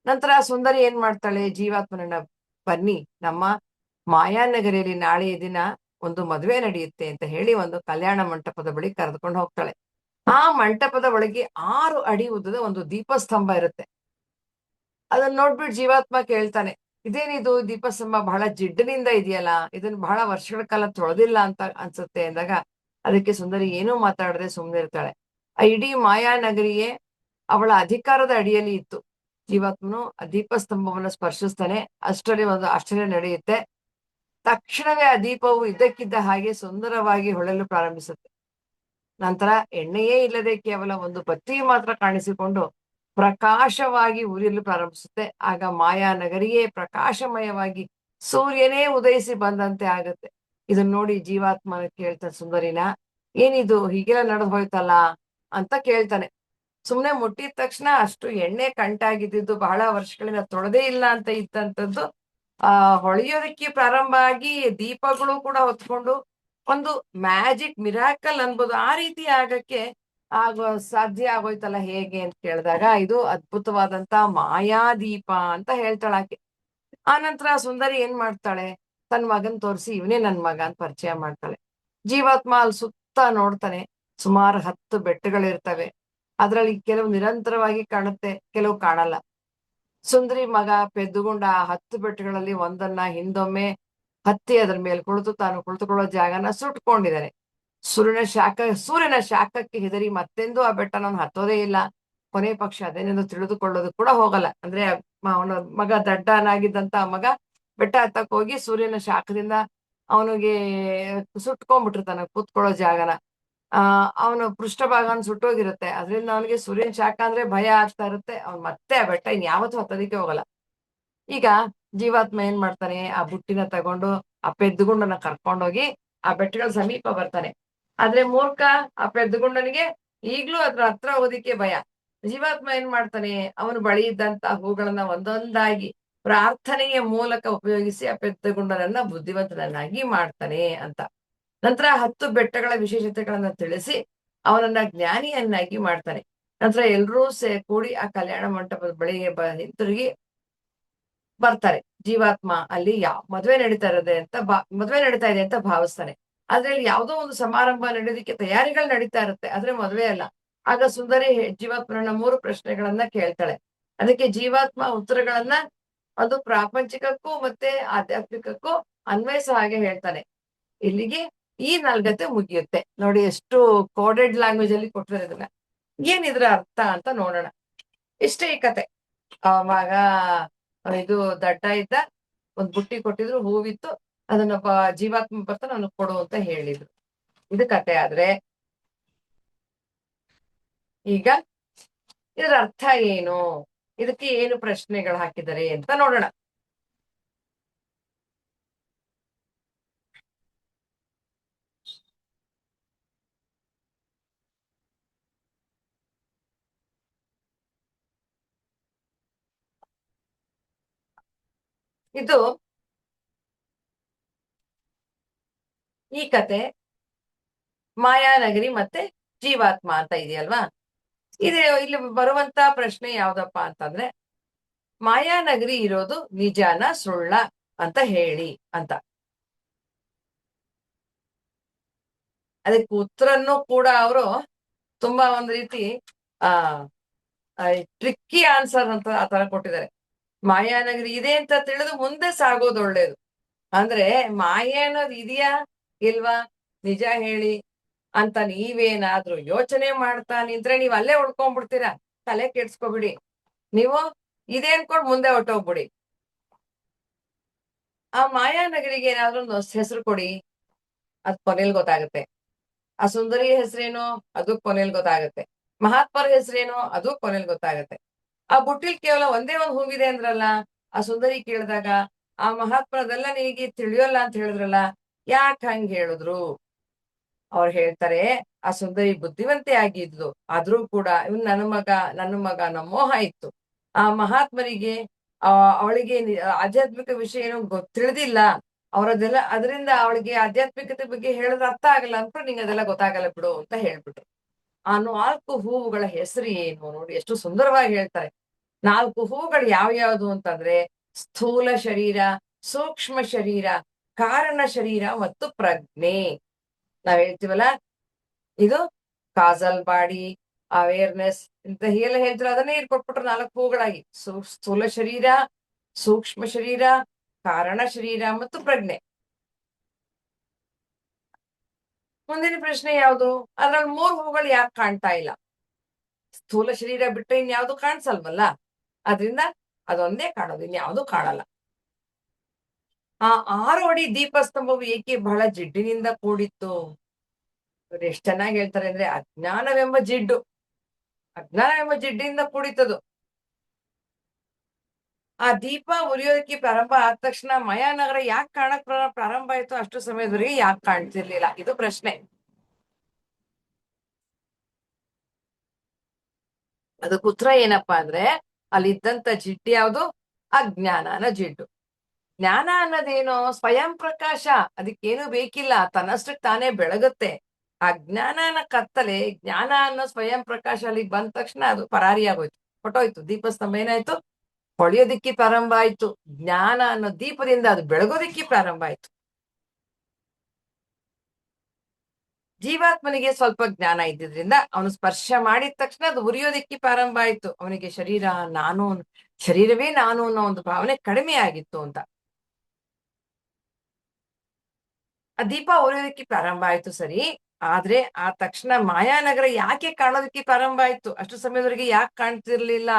ನಂತರ ಸುಂದರಿ ಏನ್ ಮಾಡ್ತಾಳೆ, ಜೀವಾತ್ಮನನ್ನ, ಬನ್ನಿ ನಮ್ಮ ಮಾಯಾನಗರಿಯಲ್ಲಿ ನಾಳೆಯ ದಿನ ಒಂದು ಮದುವೆ ನಡೆಯುತ್ತೆ ಅಂತ ಹೇಳಿ ಒಂದು ಕಲ್ಯಾಣ ಮಂಟಪದ ಬಳಿ ಕರೆದುಕೊಂಡು ಹೋಗ್ತಾಳೆ. ಆ ಮಂಟಪದ ಒಳಗೆ 6 ಅಡಿ ಉದ್ದದ ಒಂದು ದೀಪಸ್ತಂಭ ಇರುತ್ತೆ. ಅದನ್ನ ನೋಡ್ಬಿಟ್ಟು ಜೀವಾತ್ಮ ಕೇಳ್ತಾನೆ, ಇದೇನಿದು ದೀಪಸ್ತಂಭ ಬಹಳ ಜಿಡ್ಡಿನಿಂದ ಇದೆಯಲ್ಲ, ಇದನ್ನ ಬಹಳ ವರ್ಷಗಳ ಕಾಲ ತೊಳೆದಿಲ್ಲ ಅಂತ ಅನ್ಸುತ್ತೆ ಅಂದಾಗ, ಅದಕ್ಕೆ ಸುಂದರಿ ಏನೂ ಮಾತಾಡದೆ ಸುಮ್ಮನೆ ಇರ್ತಾಳೆ. ಆ ಇಡೀ ಮಾಯಾನಗರಿಯೇ ಅವಳ ಅಧಿಕಾರದ ಅಡಿಯಲ್ಲಿ ಇತ್ತು. ಜೀವಾತ್ಮನು ಆ ದೀಪಸ್ತಂಭವನ್ನು ಸ್ಪರ್ಶಿಸ್ತಾನೆ. ಅಷ್ಟರಲ್ಲಿ ಒಂದು ಆಶ್ಚರ್ಯ ನಡೆಯುತ್ತೆ. ತಕ್ಷಣವೇ ಆ ದೀಪವು ಇದ್ದಕ್ಕಿದ್ದ ಹಾಗೆ ಸುಂದರವಾಗಿ ಹೊಳೆಯಲು ಪ್ರಾರಂಭಿಸುತ್ತೆ. ನಂತರ ಎಣ್ಣೆಯೇ ಇಲ್ಲದೆ ಕೇವಲ ಒಂದು ಬತ್ತಿ ಮಾತ್ರ ಕಾಣಿಸಿಕೊಂಡು ಪ್ರಕಾಶವಾಗಿ ಉರಿಯಲು ಪ್ರಾರಂಭಿಸುತ್ತೆ. ಆಗ ಮಾಯಾ ನಗರಿಯೇ ಪ್ರಕಾಶಮಯವಾಗಿ ಸೂರ್ಯನೇ ಉದಯಿಸಿ ಬಂದಂತೆ ಆಗುತ್ತೆ. ಇದನ್ನ ನೋಡಿ ಜೀವಾತ್ಮ ಕೇಳ್ತಾನೆ ಸುಂದರಿನ, ಏನಿದು ಹೀಗೆಲ್ಲ ನಡೆದು ಹೋಯ್ತಲ್ಲ ಅಂತ ಕೇಳ್ತಾನೆ. ಸುಮ್ನೆ ಮುಟ್ಟಿದ ತಕ್ಷಣ ಅಷ್ಟು ಎಣ್ಣೆ ಕಂಟಾಗಿದ್ದು, ಬಹಳ ವರ್ಷಗಳಿಂದ ತೊಳೆದೇ ಇಲ್ಲ ಅಂತ ಇದ್ದಂಥದ್ದು ಹೊಳೆಯೋದಕ್ಕೆ ಪ್ರಾರಂಭ ಆಗಿ ದೀಪಗಳು ಕೂಡ ಹೊತ್ಕೊಂಡು ಒಂದು ಮ್ಯಾಜಿಕ್ ಮಿರಾಕಲ್ ಅನ್ಬೋದು, ಆ ರೀತಿ ಆಗಕ್ಕೆ ಸಾಧ್ಯ ಆಗೋಯ್ತಲ್ಲ ಹೇಗೆ ಅಂತ ಕೇಳಿದಾಗ, ಇದು ಅದ್ಭುತವಾದಂತ ಮಾಯಾದೀಪ ಅಂತ ಹೇಳ್ತಾಳಾಕೆ. ಆ ನಂತರ ಸುಂದರಿ ಏನ್ ಮಾಡ್ತಾಳೆ, ತನ್ ಮಗನ್ ತೋರಿಸಿ ಇವನೇ ನನ್ ಮಗ ಅಂತ ಪರಿಚಯ ಮಾಡ್ತಾಳೆ. ಜೀವಾತ್ಮ ಅಲ್ಲಿ ಸುತ್ತ ನೋಡ್ತಾನೆ. ಸುಮಾರು 10 ಬೆಟ್ಟಗಳಿರ್ತವೆ. ಅದ್ರಲ್ಲಿ ಕೆಲವು ನಿರಂತರವಾಗಿ ಕಾಣುತ್ತೆ, ಕೆಲವು ಕಾಣಲ್ಲ. ಸುಂದರಿ ಮಗ ಪೆದ್ದುಗೊಂಡ ಆ 10 ಬೆಟ್ಟಗಳಲ್ಲಿ ಒಂದನ್ನ ಹಿಂದೊಮ್ಮೆ ಹತ್ತಿ ಅದ್ರ ಮೇಲೆ ಕುಳಿತು ತಾನು ಕುಳಿತುಕೊಳ್ಳೋ ಜಾಗನ ಸುಟ್ಕೊಂಡಿದ್ದಾನೆ. ಸೂರ್ಯನ ಶಾಖಕ್ಕೆ ಹೆದರಿ ಮತ್ತೆಂದೂ ಆ ಬೆಟ್ಟನ ಹತ್ತೋದೇ ಇಲ್ಲ. ಕೊನೆ ಪಕ್ಷ ಅದೇನೆಂದು ತಿಳಿದುಕೊಳ್ಳೋದು ಕೂಡ ಹೋಗಲ್ಲ. ಅಂದ್ರೆ ಅವನ ಮಗ ದಡ್ಡನಾಗಿದ್ದಂತ ಮಗ ಬೆಟ್ಟ ಹತ್ತಕ್ ಹೋಗಿ ಸೂರ್ಯನ ಶಾಖದಿಂದ ಅವನಿಗೆ ಸುಟ್ಕೊಂಡ್ಬಿಟ್ಟಿರ್ತಾನೆ ಕೂತ್ಕೊಳ್ಳೋ ಜಾಗನ. ಅವನು ಪೃಷ್ಠಭಾಗನ ಸುಟ್ಟೋಗಿರುತ್ತೆ. ಅದ್ರಿಂದ ಅವನಿಗೆ ಸೂರ್ಯನ ಶಾಖ ಅಂದ್ರೆ ಭಯ ಆಗ್ತಾ ಇರುತ್ತೆ. ಅವ್ನು ಮತ್ತೆ ಆ ಬೆಟ್ಟ ಇನ್ಯಾವತ್ತೂ ಹತ್ತೋದಿಕ್ಕೆ ಹೋಗಲ್ಲ. ಈಗ ಜೀವಾತ್ಮ ಏನ್ ಮಾಡ್ತಾನೆ, ಆ ಬುಟ್ಟಿನ ತಗೊಂಡು ಆ ಪೆದ್ದುಗುಂಡನ ಕರ್ಕೊಂಡೋಗಿ ಆ ಬೆಟ್ಟಗಳ ಸಮೀಪ ಬರ್ತಾನೆ. ಆದ್ರೆ ಮೂರ್ಖ ಆ ಪೆದ್ದುಗುಂಡನಿಗೆ ಈಗ್ಲೂ ಅದ್ರ ಹತ್ರ ಹೋಗೋದಿಕ್ಕೆ ಭಯ. ಜೀವಾತ್ಮ ಏನ್ ಮಾಡ್ತಾನೆ, ಅವನು ಬಳಿ ಇದ್ದಂತ ಹೂಗಳನ್ನ ಒಂದೊಂದಾಗಿ ಪ್ರಾರ್ಥನೆಯ ಮೂಲಕ ಉಪಯೋಗಿಸಿ ಆ ಪೆದ್ದುಗುಂಡನನ್ನ ಬುದ್ಧಿವಂತನನ್ನಾಗಿ ಮಾಡ್ತಾನೆ ಅಂತ. ನಂತರ 10 ಬೆಟ್ಟಗಳ ವಿಶೇಷತೆಗಳನ್ನ ತಿಳಿಸಿ ಅವನನ್ನ ಜ್ಞಾನಿಯನ್ನಾಗಿ ಮಾಡ್ತಾನೆ. ನಂತರ ಎಲ್ರೂ ಕೂಡಿ ಆ ಕಲ್ಯಾಣ ಮಂಟಪದ ಬಳಿಗೆ ಹಿಂತಿರುಗಿ ಬರ್ತಾರೆ. ಜೀವಾತ್ಮ ಅಲ್ಲಿ ಮದುವೆ ನಡೀತಾ ಇದೆ ಅಂತ ಭಾವಿಸ್ತಾನೆ. ಆದ್ರೆ ಇಲ್ಲಿ ಯಾವುದೋ ಒಂದು ಸಮಾರಂಭ ನಡೆಯೋದಕ್ಕೆ ತಯಾರಿಗಳು ನಡೀತಾ ಇರುತ್ತೆ, ಆದ್ರೆ ಮದುವೆ ಅಲ್ಲ. ಆಗ ಸುಂದರಿ ಜೀವಾತ್ಮನ 3 ಪ್ರಶ್ನೆಗಳನ್ನ ಕೇಳ್ತಾಳೆ. ಅದಕ್ಕೆ ಜೀವಾತ್ಮ ಉತ್ತರಗಳನ್ನ ಅದು ಪ್ರಾಪಂಚಿಕಕ್ಕೂ ಮತ್ತೆ ಆಧ್ಯಾತ್ಮಿಕಕ್ಕೂ ಅನ್ವಯಿಸೋ ಹಾಗೆ ಹೇಳ್ತಾನೆ. ಇಲ್ಲಿಗೆ ಈ ನಾಲ್ಗತೆ ಮುಗಿಯುತ್ತೆ ನೋಡಿ, ಎಷ್ಟು ಕೋಡೆಡ್ ಲ್ಯಾಂಗ್ವೇಜ್ ಅಲ್ಲಿ ಕೊಟ್ಟಿದ್ದಾರೆ ಇದನ್ನ. ಏನಿದ್ರ ಅರ್ಥ ಅಂತ ನೋಡೋಣ. ಇಷ್ಟೇ ಈ ಕತೆ. ಅವಾಗ ಇದು ದಡ್ಡ ಇದ್ದ, ಒಂದ್ ಬುಟ್ಟಿ ಕೊಟ್ಟಿದ್ರು, ಹೂವಿತ್ತು, ಅದನ್ನೊಬ್ಬ ಜೀವಾತ್ಮ ಬರ್ತಾನೆ ಅವನು ಕೊಡು ಅಂತ ಹೇಳಿದ್ರು. ಇದು ಕತೆ. ಆದ್ರೆ ಈಗ ಇದರ ಅರ್ಥ ಏನು, ಇದಕ್ಕೆ ಏನು ಪ್ರಶ್ನೆಗಳು ಹಾಕಿದ್ದಾರೆ ಅಂತ ನೋಡೋಣ. ಇದು ಈ ಕತೆ ಮಾಯಾನಗರಿ ಮತ್ತೆ ಜೀವಾತ್ಮ ಅಂತ ಇದೆಯಲ್ವಾ. ಇದೆ ಇಲ್ಲಿ ಬರುವಂತ ಪ್ರಶ್ನೆ ಯಾವ್ದಪ್ಪ ಅಂತಂದ್ರೆ, ಮಾಯಾನಗರಿ ಇರೋದು ನಿಜಾನ ಸುಳ್ಳ ಅಂತ ಹೇಳಿ ಅಂತ. ಅದಕ್ಕೆ ಉತ್ತರನ್ನು ಕೂಡ ಅವರು ತುಂಬಾ ಒಂದ್ ರೀತಿ ಆ ಟ್ರಿಕ್ಕಿ ಆನ್ಸರ್ ಅಂತ ಆತರ ಕೊಟ್ಟಿದ್ದಾರೆ. ಮಾಯಾನಗರಿ ಇದೆ ಅಂತ ತಿಳಿದು ಮುಂದೆ ಸಾಗೋದು ಒಳ್ಳೇದು. ಅಂದ್ರೆ ಮಾಯೆ ಅನ್ನೋದು ಇದೆಯಾ ಇಲ್ವಾ ನಿಜ ಹೇಳಿ ಅಂತ ನೀವೇನಾದ್ರೂ ಯೋಚನೆ ಮಾಡ್ತಾ ನಿಂತ್ರೆ ನೀವ್ ಅಲ್ಲೇ ಉಳ್ಕೊಂಡ್ಬಿಡ್ತೀರಾ. ತಲೆ ಕೆಡ್ಸ್ಕೊಬಿಡಿ, ನೀವು ಇದೆ ಅನ್ಕೊಂಡ್ ಮುಂದೆ ಹೊಟ್ಟೋಗ್ಬಿಡಿ. ಆ ಮಾಯಾನಗರಿಗೆ ಏನಾದ್ರೂ ಒಂದು ಹೆಸರು ಕೊಡಿ, ಅದ್ ಕೊನೆಲ್ ಗೊತ್ತಾಗುತ್ತೆ. ಆ ಸುಂದರಿ ಹೆಸರೇನು ಅದು ಕೊನೆಲ್ ಗೊತ್ತಾಗುತ್ತೆ. ಮಹಾತ್ಮರ ಹೆಸರೇನು ಅದು ಕೊನೆಲ್ ಗೊತ್ತಾಗುತ್ತೆ. ಆ ಬುಟ್ಟಿಲ್ ಕೇವಲ ಒಂದೇ ಒಂದ್ ಹೂವಿದೆ ಅಂದ್ರಲ್ಲ, ಆ ಸುಂದರಿ ಕೇಳಿದಾಗ ಆ ಮಹಾತ್ಮರದೆಲ್ಲ ನಿನಗೆ ತಿಳಿಯೋಲ್ಲ ಅಂತ ಹೇಳಿದ್ರಲ್ಲ, ಯಾಕೆ ಹಂಗ್ ಹೇಳಿದ್ರು? ಅವ್ರು ಹೇಳ್ತಾರೆ, ಆ ಸುಂದರಿ ಬುದ್ಧಿವಂತೆ ಆಗಿದ್ಲು, ಆದ್ರೂ ಕೂಡ ಇವ್ನು ನನ್ನ ಮಗ ಅನ್ನೋ ಮೋಹ ಇತ್ತು. ಆ ಮಹಾತ್ಮರಿಗೆ ಅವಳಿಗೆ ಆಧ್ಯಾತ್ಮಿಕ ವಿಷಯ ಏನೋ ತಿಳಿದಿಲ್ಲ. ಅವರದೆಲ್ಲ ಅದರಿಂದ ಅವಳಿಗೆ ಆಧ್ಯಾತ್ಮಿಕತೆ ಬಗ್ಗೆ ಹೇಳಿದ್ರೆ ಅರ್ಥ ಆಗಲ್ಲ ಅಂತ ನಿಂಗೆ ಅದೆಲ್ಲ ಗೊತ್ತಾಗಲ್ಲ ಬಿಡು ಅಂತ ಹೇಳ್ಬಿಟ್ರು. ಆ 4 ಹೂವುಗಳ ಹೆಸರು ಏನು ನೋಡಿ, ಎಷ್ಟು ಸುಂದರವಾಗಿ ಹೇಳ್ತಾರೆ. 4 ಹೂವುಗಳು ಯಾವ್ಯಾವ್ದು ಅಂತಂದ್ರೆ, ಸ್ಥೂಲ ಶರೀರ, ಸೂಕ್ಷ್ಮ ಶರೀರ, ಕಾರಣ ಶರೀರ ಮತ್ತು ಪ್ರಜ್ಞೆ. ನಾವ್ ಹೇಳ್ತೀವಲ್ಲ, ಇದು ಕಾಸಲ್ ಬಾಡಿ, ಅವೇರ್ನೆಸ್ ಅಂತ ಎಲ್ಲ ಹೇಳ್ತಾರೆ. ಅದನ್ನೇ ಇಲ್ಲಿ ಕೊಟ್ಬಿಟ್ರು 4 ಹೂಗಳಾಗಿ. ಸ್ಥೂಲ ಶರೀರ, ಸೂಕ್ಷ್ಮ ಶರೀರ, ಕಾರಣ ಶರೀರ ಮತ್ತು ಪ್ರಜ್ಞೆ. ಮುಂದಿನ ಪ್ರಶ್ನೆ ಯಾವುದು? ಅದ್ರಲ್ಲಿ 3 ಹೂಗಳು ಯಾಕೆ ಕಾಣ್ತಾ ಇಲ್ಲ? ಸ್ಥೂಲ ಶರೀರ ಬಿಟ್ಟರೆ ಇನ್ಯಾವುದು ಕಾಣಿಸಲ್ವಲ್ಲ, ಅದ್ರಿಂದ ಅದೊಂದೇ ಕಾಣೋದು, ಇನ್ಯಾವುದು ಕಾಣಲ್ಲ. ಆ 6 ಅಡಿ ದೀಪಸ್ತಂಭವು ಏಕೆ ಬಹಳ ಜಿಡ್ಡಿನಿಂದ ಕೂಡಿತ್ತು? ಇವ್ರು ಎಷ್ಟ್ ಚೆನ್ನಾಗಿ ಹೇಳ್ತಾರೆ ಅಂದ್ರೆ, ಅಜ್ಞಾನವೆಂಬ ಜಿಡ್ಡಿಂದ ಕೂಡಿತದು. ಆ ದೀಪ ಉರಿಯೋದಕ್ಕೆ ಪ್ರಾರಂಭ ಆದ ತಕ್ಷಣ ಮಾಯಾನಗರ ಯಾಕೆ ಕಾಣಕ್ ಪ್ರಾರಂಭ ಆಯ್ತು? ಅಷ್ಟು ಸಮಯದವರೆಗೆ ಯಾಕೆ ಕಾಣ್ತಿರ್ಲಿಲ್ಲ? ಇದು ಪ್ರಶ್ನೆ. ಅದಕ್ಕೆ ಉತ್ತರ ಏನಪ್ಪಾ ಅಂದ್ರೆ, ಅಲ್ಲಿದ್ದಂತ ಜಿಡ್ಡು ಯಾವುದು? ಅಜ್ಞಾನ ಅನ್ನೋ ಜಿಡ್ಡು. ಜ್ಞಾನ ಅನ್ನೋದೇನೋ ಸ್ವಯಂ ಪ್ರಕಾಶ, ಅದಕ್ಕೇನು ಬೇಕಿಲ್ಲ, ತನ್ನಷ್ಟಕ್ಕೆ ತಾನೇ ಬೆಳಗುತ್ತೆ. ಆ ಜ್ಞಾನನ ಕತ್ತಲೆ, ಜ್ಞಾನ ಅನ್ನೋ ಸ್ವಯಂ ಪ್ರಕಾಶ ಅಲ್ಲಿಗೆ ಬಂದ ತಕ್ಷಣ ಅದು ಪರಾರಿ ಆಗೋಯ್ತು, ಹೊಟ್ಟೋಯ್ತು. ದೀಪಸ್ತಂಭ ಏನಾಯ್ತು? ಹೊಳೆಯೋದಿಕ್ಕೆ ಪ್ರಾರಂಭ ಆಯ್ತು. ಜ್ಞಾನ ಅನ್ನೋ ದೀಪದಿಂದ ಅದು ಬೆಳಗೋದಿಕ್ಕೆ ಪ್ರಾರಂಭ ಆಯ್ತು. ಜೀವಾತ್ಮನಿಗೆ ಸ್ವಲ್ಪ ಜ್ಞಾನ ಇದ್ದಿದ್ರಿಂದ ಅವನು ಸ್ಪರ್ಶ ಮಾಡಿದ ತಕ್ಷಣ ಅದು ಉರಿಯೋದಿಕ್ಕೆ ಪ್ರಾರಂಭ ಆಯ್ತು. ಅವನಿಗೆ ಶರೀರವೇ ನಾನು ಅನ್ನೋ ಒಂದು ಭಾವನೆ ಕಡಿಮೆ ಆಗಿತ್ತು ಅಂತ. ಆ ದೀಪ ಉರಿಯೋದಕ್ಕೆ ಪ್ರಾರಂಭ ಆಯ್ತು ಸರಿ, ಆದ್ರೆ ಆ ತಕ್ಷಣ ಮಾಯಾನಗರ ಯಾಕೆ ಕಾಣೋದಕ್ಕೆ ಪ್ರಾರಂಭ ಆಯ್ತು? ಅಷ್ಟು ಸಮಯದವರೆಗೆ ಯಾಕೆ ಕಾಣ್ತಿರ್ಲಿಲ್ಲ?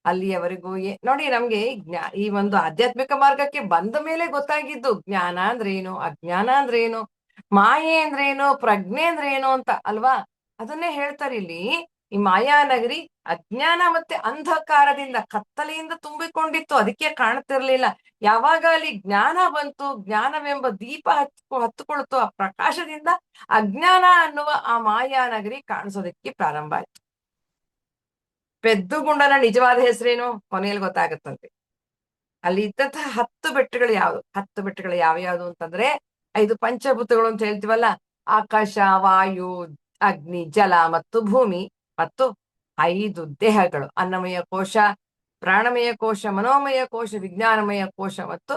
ಅಲ್ಲಿಯವರೆಗೂ ನೋಡಿ, ನಮ್ಗೆ ಈ ಒಂದು ಆಧ್ಯಾತ್ಮಿಕ ಮಾರ್ಗಕ್ಕೆ ಬಂದ ಮೇಲೆ ಗೊತ್ತಾಗಿದ್ದು ಜ್ಞಾನ ಅಂದ್ರೆ ಏನು, ಅಜ್ಞಾನ ಅಂದ್ರೆ ಏನು, ಮಾಯೆ ಅಂದ್ರೆ ಏನು, ಪ್ರಜ್ಞೆ ಅಂದ್ರೆ ಏನು ಅಂತ ಅಲ್ವಾ. ಅದನ್ನೇ ಹೇಳ್ತಾರೆ ಇಲ್ಲಿ. ಈ ಮಾಯಾನಗರಿ ಅಜ್ಞಾನ ಮತ್ತೆ ಅಂಧಕಾರದಿಂದ, ಕತ್ತಲೆಯಿಂದ ತುಂಬಿಕೊಂಡಿತ್ತು, ಅದಕ್ಕೆ ಕಾಣ್ತಿರ್ಲಿಲ್ಲ. ಯಾವಾಗ ಅಲ್ಲಿ ಜ್ಞಾನ ಬಂತು, ಜ್ಞಾನವೆಂಬ ದೀಪ ಹತ್ತುಕೊಳ್ತು, ಆ ಪ್ರಕಾಶದಿಂದ ಅಜ್ಞಾನ ಅನ್ನುವ ಆ ಮಾಯಾನಗರಿ ಕಾಣಿಸೋದಕ್ಕೆ ಪ್ರಾರಂಭ ಆಯ್ತು. ಪೆದ್ದುಗುಂಡನ ನಿಜವಾದ ಹೆಸರೇನು ಕೊನೆಯಲ್ಲಿ ಗೊತ್ತಾಗತ್ತಂತೆ. ಅಲ್ಲಿ ಇದ್ದಂತಹ 10 ಬೆಟ್ಟಗಳು ಯಾವ್ದು? 10 ಬೆಟ್ಟಗಳು ಯಾವ್ಯಾವ್ದು ಅಂತಂದ್ರೆ, 5 ಪಂಚಭೂತಗಳು ಅಂತ ಹೇಳ್ತೀವಲ್ಲ, ಆಕಾಶ, ವಾಯು, ಅಗ್ನಿ, ಜಲ ಮತ್ತು ಭೂಮಿ, ಮತ್ತು 5 ದೇಹಗಳು: ಅನ್ನಮಯ ಕೋಶ, ಪ್ರಾಣಮಯ ಕೋಶ, ಮನೋಮಯ ಕೋಶ, ವಿಜ್ಞಾನಮಯ ಕೋಶ ಮತ್ತು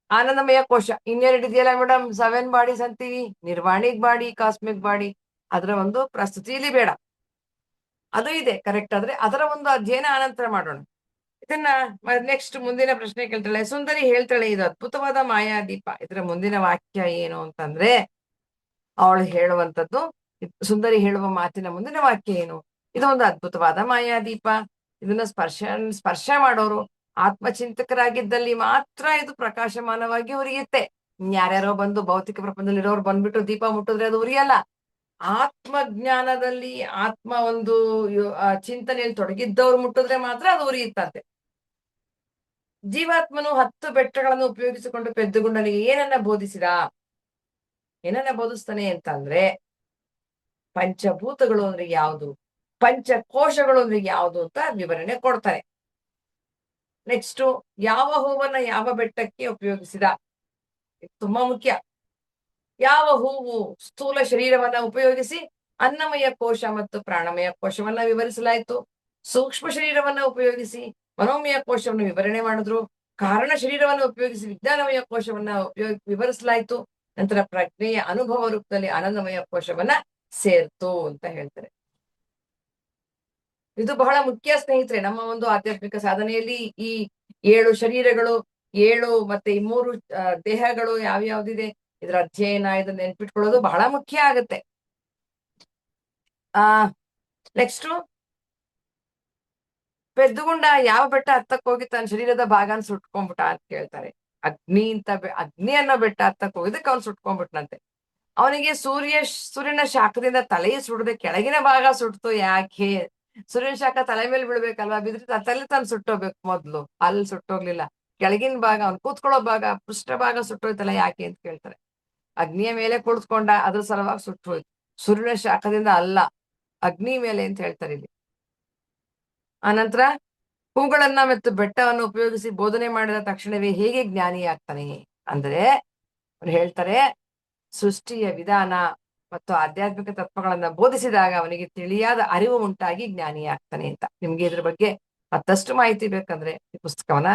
ಆನಂದಮಯ ಕೋಶ. ಇನ್ನೆರಡು ಇದೆಯಲ್ಲ ಮೇಡಮ್, 7 ಬಾಡೀಸ್ ಅಂತೀವಿ, ನಿರ್ವಾಣಿಕ್ ಬಾಡಿ, ಕಾಸ್ಮಿಕ್ ಬಾಡಿ. ಅದರ ಒಂದು ಪ್ರಸ್ತುತಿ ಇಲ್ಲಿ ಬೇಡ. ಅದು ಇದೆ ಕರೆಕ್ಟ್. ಆದ್ರೆ ಅದರ ಒಂದು ಅಧ್ಯಯನ ಅನಂತರ ಮಾಡೋಣ. ಇದನ್ನ ನೆಕ್ಸ್ಟ್ ಮುಂದಿನ ಪ್ರಶ್ನೆ ಕೇಳ್ತಾಳೆ. ಸುಂದರಿ ಹೇಳ್ತಾಳೆ, ಇದು ಅದ್ಭುತವಾದ ಮಾಯಾದೀಪ. ಇದರ ಮುಂದಿನ ವಾಕ್ಯ ಏನು ಅಂತಂದ್ರೆ, ಅವಳು ಹೇಳುವಂತದ್ದು, ಸುಂದರಿ ಹೇಳುವ ಮಾತಿನ ಮುಂದಿನ ವಾಕ್ಯ ಏನು? ಇದು ಒಂದು ಅದ್ಭುತವಾದ ಮಾಯಾದೀಪ. ಇದನ್ನ ಸ್ಪರ್ಶ ಮಾಡೋರು ಆತ್ಮಚಿಂತಕರಾಗಿದ್ದಲ್ಲಿ ಮಾತ್ರ ಇದು ಪ್ರಕಾಶಮಾನವಾಗಿ ಉರಿಯುತ್ತೆ. ಯಾರ್ಯಾರೋ ಬಂದು ಭೌತಿಕ ಪ್ರಪಂಚದಲ್ಲಿರೋರು ಬಂದ್ಬಿಟ್ಟು ದೀಪ ಮುಟ್ಟಿದ್ರೆ ಅದು ಉರಿಯಲ್ಲ. ಆತ್ಮಜ್ಞಾನದಲ್ಲಿ ಆತ್ಮ ಒಂದು ಚಿಂತನೆಯಲ್ಲಿ ತೊಡಗಿದ್ದವ್ರು ಮುಟ್ಟಿದ್ರೆ ಮಾತ್ರ ಅದು ಉರಿಯುತ್ತಂತೆ. ಜೀವಾತ್ಮನು 10 ಬೆಟ್ಟಗಳನ್ನು ಉಪಯೋಗಿಸಿಕೊಂಡು ಪೆದ್ದುಗುಂಡನಿಗೆ ಏನನ್ನ ಬೋಧಿಸ್ತಾನೆ ಅಂತಂದ್ರೆ, ಪಂಚಭೂತಗಳು ಅಂದ್ರೆ ಯಾವುದು, ಪಂಚಕೋಶಗಳು ಅಂದ್ರೆ ಯಾವುದು ಅಂತ ವಿವರಣೆ ಕೊಡ್ತಾರೆ. ನೆಕ್ಸ್ಟ್, ಯಾವ ಹೂವನ್ನ ಯಾವ ಬೆಟ್ಟಕ್ಕೆ ಉಪಯೋಗಿಸಿದ, ಇದು ತುಂಬಾ ಮುಖ್ಯ. ಯಾವ ಹೂವು ಸ್ಥೂಲ ಶರೀರವನ್ನ ಉಪಯೋಗಿಸಿ ಅನ್ನಮಯ ಕೋಶ ಮತ್ತು ಪ್ರಾಣಮಯ ಕೋಶವನ್ನ ವಿವರಿಸಲಾಯಿತು. ಸೂಕ್ಷ್ಮ ಶರೀರವನ್ನ ಉಪಯೋಗಿಸಿ ಮನೋಮಯ ಕೋಶವನ್ನು ವಿವರಣೆ ಮಾಡಿದ್ರು. ಕಾರಣ ಶರೀರವನ್ನು ಉಪಯೋಗಿಸಿ ವಿಜ್ಞಾನಮಯ ಕೋಶವನ್ನ ವಿವರಿಸಲಾಯಿತು. ನಂತರ ಪ್ರಜ್ಞೆಯ ಅನುಭವ ರೂಪದಲ್ಲಿ ಆನಂದಮಯ ಕೋಶವನ್ನ ಸೇರ್ತು ಅಂತ ಹೇಳ್ತಾರೆ. ಇದು ಬಹಳ ಮುಖ್ಯ ಸ್ನೇಹಿತರೆ. ನಮ್ಮ ಒಂದು ಆಧ್ಯಾತ್ಮಿಕ ಸಾಧನೆಯಲ್ಲಿ ಈ 7 ಶರೀರಗಳು, 7 ಮತ್ತೆ ಈ 3 ದೇಹಗಳು ಯಾವ್ಯಾವ್ದಿದೆ, ಇದರ ಅಧ್ಯಯನ, ಇದನ್ನ ನೆನ್ಪಿಟ್ಕೊಳ್ಳೋದು ಬಹಳ ಮುಖ್ಯ ಆಗತ್ತೆ. ನೆಕ್ಸ್ಟ್, ಪೆದ್ದುಗುಂಡ ಯಾವ ಬೆಟ್ಟ ಹತ್ತಕ್ ಹೋಗಿ ತನ್ನ ಶರೀರದ ಭಾಗನ ಸುಟ್ಕೊಂಡ್ಬಿಟ್ಟ ಅಂತ ಕೇಳ್ತಾರೆ. ಅಗ್ನಿ ಅನ್ನೋ ಬೆಟ್ಟ ಹತ್ತಕ್ ಹೋಗಿದ್ದಕ್ಕೆ ಅವ್ನು ಸುಟ್ಕೊಂಡ್ಬಿಟ್ನಂತೆ. ಅವನಿಗೆ ಸೂರ್ಯನ ಶಾಖದಿಂದ ತಲೆ ಸುಡದೆ ಕೆಳಗಿನ ಭಾಗ ಸುಡ್ತು ಯಾಕೆ? ಸೂರ್ಯನ ಶಾಖ ತಲೆ ಮೇಲೆ ಬೀಳ್ಬೇಕಲ್ವಾ, ಬಿದ್ರೆ ತಲೆ ತಾನು ಸುಟ್ಟೋಗ್ಬೇಕು ಮೊದ್ಲು. ಅಲ್ಲಿ ಸುಟ್ಟೋಗ್ಲಿಲ್ಲ, ಕೆಳಗಿನ ಭಾಗ, ಅವ್ನು ಕೂತ್ಕೊಳ್ಳೋ ಭಾಗ, ಪೃಷ್ಠ ಭಾಗ ಸುಟ್ಟೋಯ್ತಲ್ಲ ಯಾಕೆ ಅಂತ ಕೇಳ್ತಾರೆ. ಅಗ್ನಿಯ ಮೇಲೆ ಕುಳಿತುಕೊಂಡ, ಅದ್ರ ಸಲುವಾಗಿ ಸುಟ್ಟು ಹೋಯ್ತು. ಸೂರ್ಯನ ಶಾಖದಿಂದ ಅಲ್ಲ, ಅಗ್ನಿ ಮೇಲೆ ಅಂತ ಹೇಳ್ತಾರೆ ಇಲ್ಲಿ. ಆನಂತರ ಹೂಗಳನ್ನ ಮತ್ತು ಬೆಟ್ಟವನ್ನು ಉಪಯೋಗಿಸಿ ಬೋಧನೆ ಮಾಡಿದ ತಕ್ಷಣವೇ ಹೇಗೆ ಜ್ಞಾನಿ ಆಗ್ತಾನೆ ಅಂದ್ರೆ, ಅವ್ರು ಹೇಳ್ತಾರೆ, ಸೃಷ್ಟಿಯ ವಿಧಾನ ಮತ್ತು ಆಧ್ಯಾತ್ಮಿಕ ತತ್ವಗಳನ್ನ ಬೋಧಿಸಿದಾಗ ಅವನಿಗೆ ತಿಳಿಯಾದ ಅರಿವು ಉಂಟಾಗಿ ಜ್ಞಾನಿ ಆಗ್ತಾನೆ ಅಂತ. ನಿಮ್ಗೆ ಇದ್ರ ಬಗ್ಗೆ ಮತ್ತಷ್ಟು ಮಾಹಿತಿ ಬೇಕಂದ್ರೆ ಈ ಪುಸ್ತಕವನ್ನ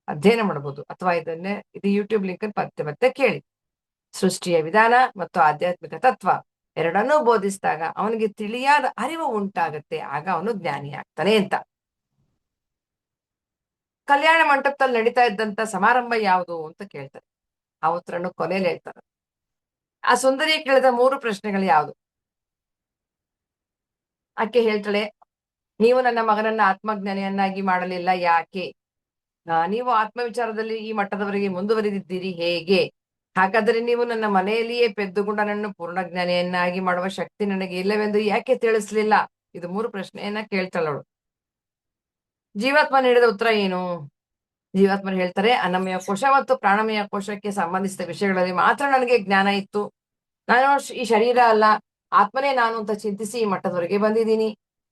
ಅಧ್ಯಯನ ಮಾಡಬಹುದು, ಅಥವಾ ಇದು ಯೂಟ್ಯೂಬ್ ಲಿಂಕ್ ಮತ್ತೆ ಕೇಳಿ. ಸೃಷ್ಟಿಯ ವಿಧಾನ ಮತ್ತು ಆಧ್ಯಾತ್ಮಿಕ ತತ್ವ ಎರಡನ್ನೂ ಬೋಧಿಸಿದಾಗ ಅವನಿಗೆ ತಿಳಿಯಾದ ಅರಿವು ಉಂಟಾಗತ್ತೆ, ಆಗ ಅವನು ಜ್ಞಾನಿ ಆಗ್ತಾನೆ ಅಂತ. ಕಲ್ಯಾಣ ಮಂಟಪದಲ್ಲಿ ನಡೀತಾ ಇದ್ದಂತ ಸಮಾರಂಭ ಯಾವುದು ಅಂತ ಕೇಳ್ತಾರೆ. ಆ ಉತ್ತರನ್ನು ಕೊನೆಯಲ್ಲಿ ಹೇಳ್ತಾರೆ. ಆ ಸುಂದರಿ ಕೇಳಿದ 3 ಪ್ರಶ್ನೆಗಳು ಯಾವುದು? ಆಕೆ ಹೇಳ್ತಾಳೆ, ನೀವು ನನ್ನ ಮಗನನ್ನ ಆತ್ಮಜ್ಞಾನಿಯನ್ನಾಗಿ ಮಾಡಲಿಲ್ಲ ಯಾಕೆ? ನೀವು ಆತ್ಮವಿಚಾರದಲ್ಲಿ ಈ ಮಟ್ಟದವರೆಗೆ ಮುಂದುವರಿದಿದ್ದೀರಿ ಹೇಗೆ? ಹಾಗಾದರೆ ನೀವು ನನ್ನ ಮನೆಯಲ್ಲಿಯೇ ಪೆದ್ದುಗುಂಡನನ್ನು ಪೂರ್ಣಜ್ಞಾನಿಯನ್ನಾಗಿ ಮಾಡುವ ಶಕ್ತಿ ನನಗೆ ಇಲ್ಲವೆಂದು ಯಾಕೆ ತಿಳಿಸ್ಲಿಲ್ಲ? ಇದು 3 ಪ್ರಶ್ನೆಯನ್ನ ಕೇಳ್ತಾಳವಳು. ಜೀವಾತ್ಮ ನೀಡಿದ ಉತ್ತರ ಏನು? ಜೀವಾತ್ಮರು ಹೇಳ್ತಾರೆ, ಅನ್ನಮಯ ಕೋಶ ಮತ್ತು ಪ್ರಾಣಮಯ ಕೋಶಕ್ಕೆ ಸಂಬಂಧಿಸಿದ ವಿಷಯಗಳಲ್ಲಿ ಮಾತ್ರ ನನಗೆ ಜ್ಞಾನ ಇತ್ತು. ನಾನು ಈ ಶರೀರ ಅಲ್ಲ, ಆತ್ಮನೇ ನಾನು ಅಂತ ಚಿಂತಿಸಿ ಈ ಮಟ್ಟದವರೆಗೆ ಬಂದಿದ್ದೀನಿ.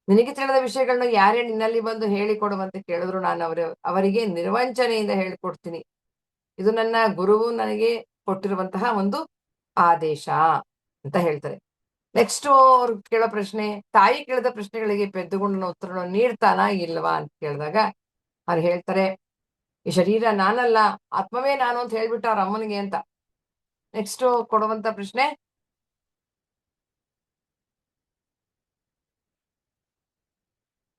ನಿನಗೆ ತಿಳಿದ ವಿಷಯಗಳನ್ನ ಯಾರೇ ನಿನ್ನಲ್ಲಿ ಬಂದು ಹೇಳಿಕೊಡುವಂತೆ ಕೇಳಿದ್ರು ನಾನು ಅವರಿಗೆ ನಿರ್ವಂಚನೆಯಿಂದ ಹೇಳಿಕೊಡ್ತೀನಿ. ಇದು ನನ್ನ ಗುರುವು ನನಗೆ ಕೊಟ್ಟಿರುವಂತಹ ಒಂದು ಆದೇಶ ಅಂತ ಹೇಳ್ತಾರೆ. ನೆಕ್ಸ್ಟ್ ಅವ್ರು ಕೇಳೋ ಪ್ರಶ್ನೆ, ತಾಯಿ ಕೇಳಿದ ಪ್ರಶ್ನೆಗಳಿಗೆ ಪೆದ್ದುಗುಂಡನ ಉತ್ತರವನ್ನು ನೀಡ್ತಾನಾ ಇಲ್ವಾ ಅಂತ ಕೇಳಿದಾಗ ಅವ್ರು ಹೇಳ್ತಾರೆ, ಈ ಶರೀರ ನಾನಲ್ಲ, ಆತ್ಮವೇ ನಾನು ಅಂತ ಹೇಳ್ಬಿಟ್ಟ ಅವ್ರ ಅಮ್ಮನಿಗೆ ಅಂತ. ನೆಕ್ಸ್ಟ್ ಕೊಡುವಂತ ಪ್ರಶ್ನೆ,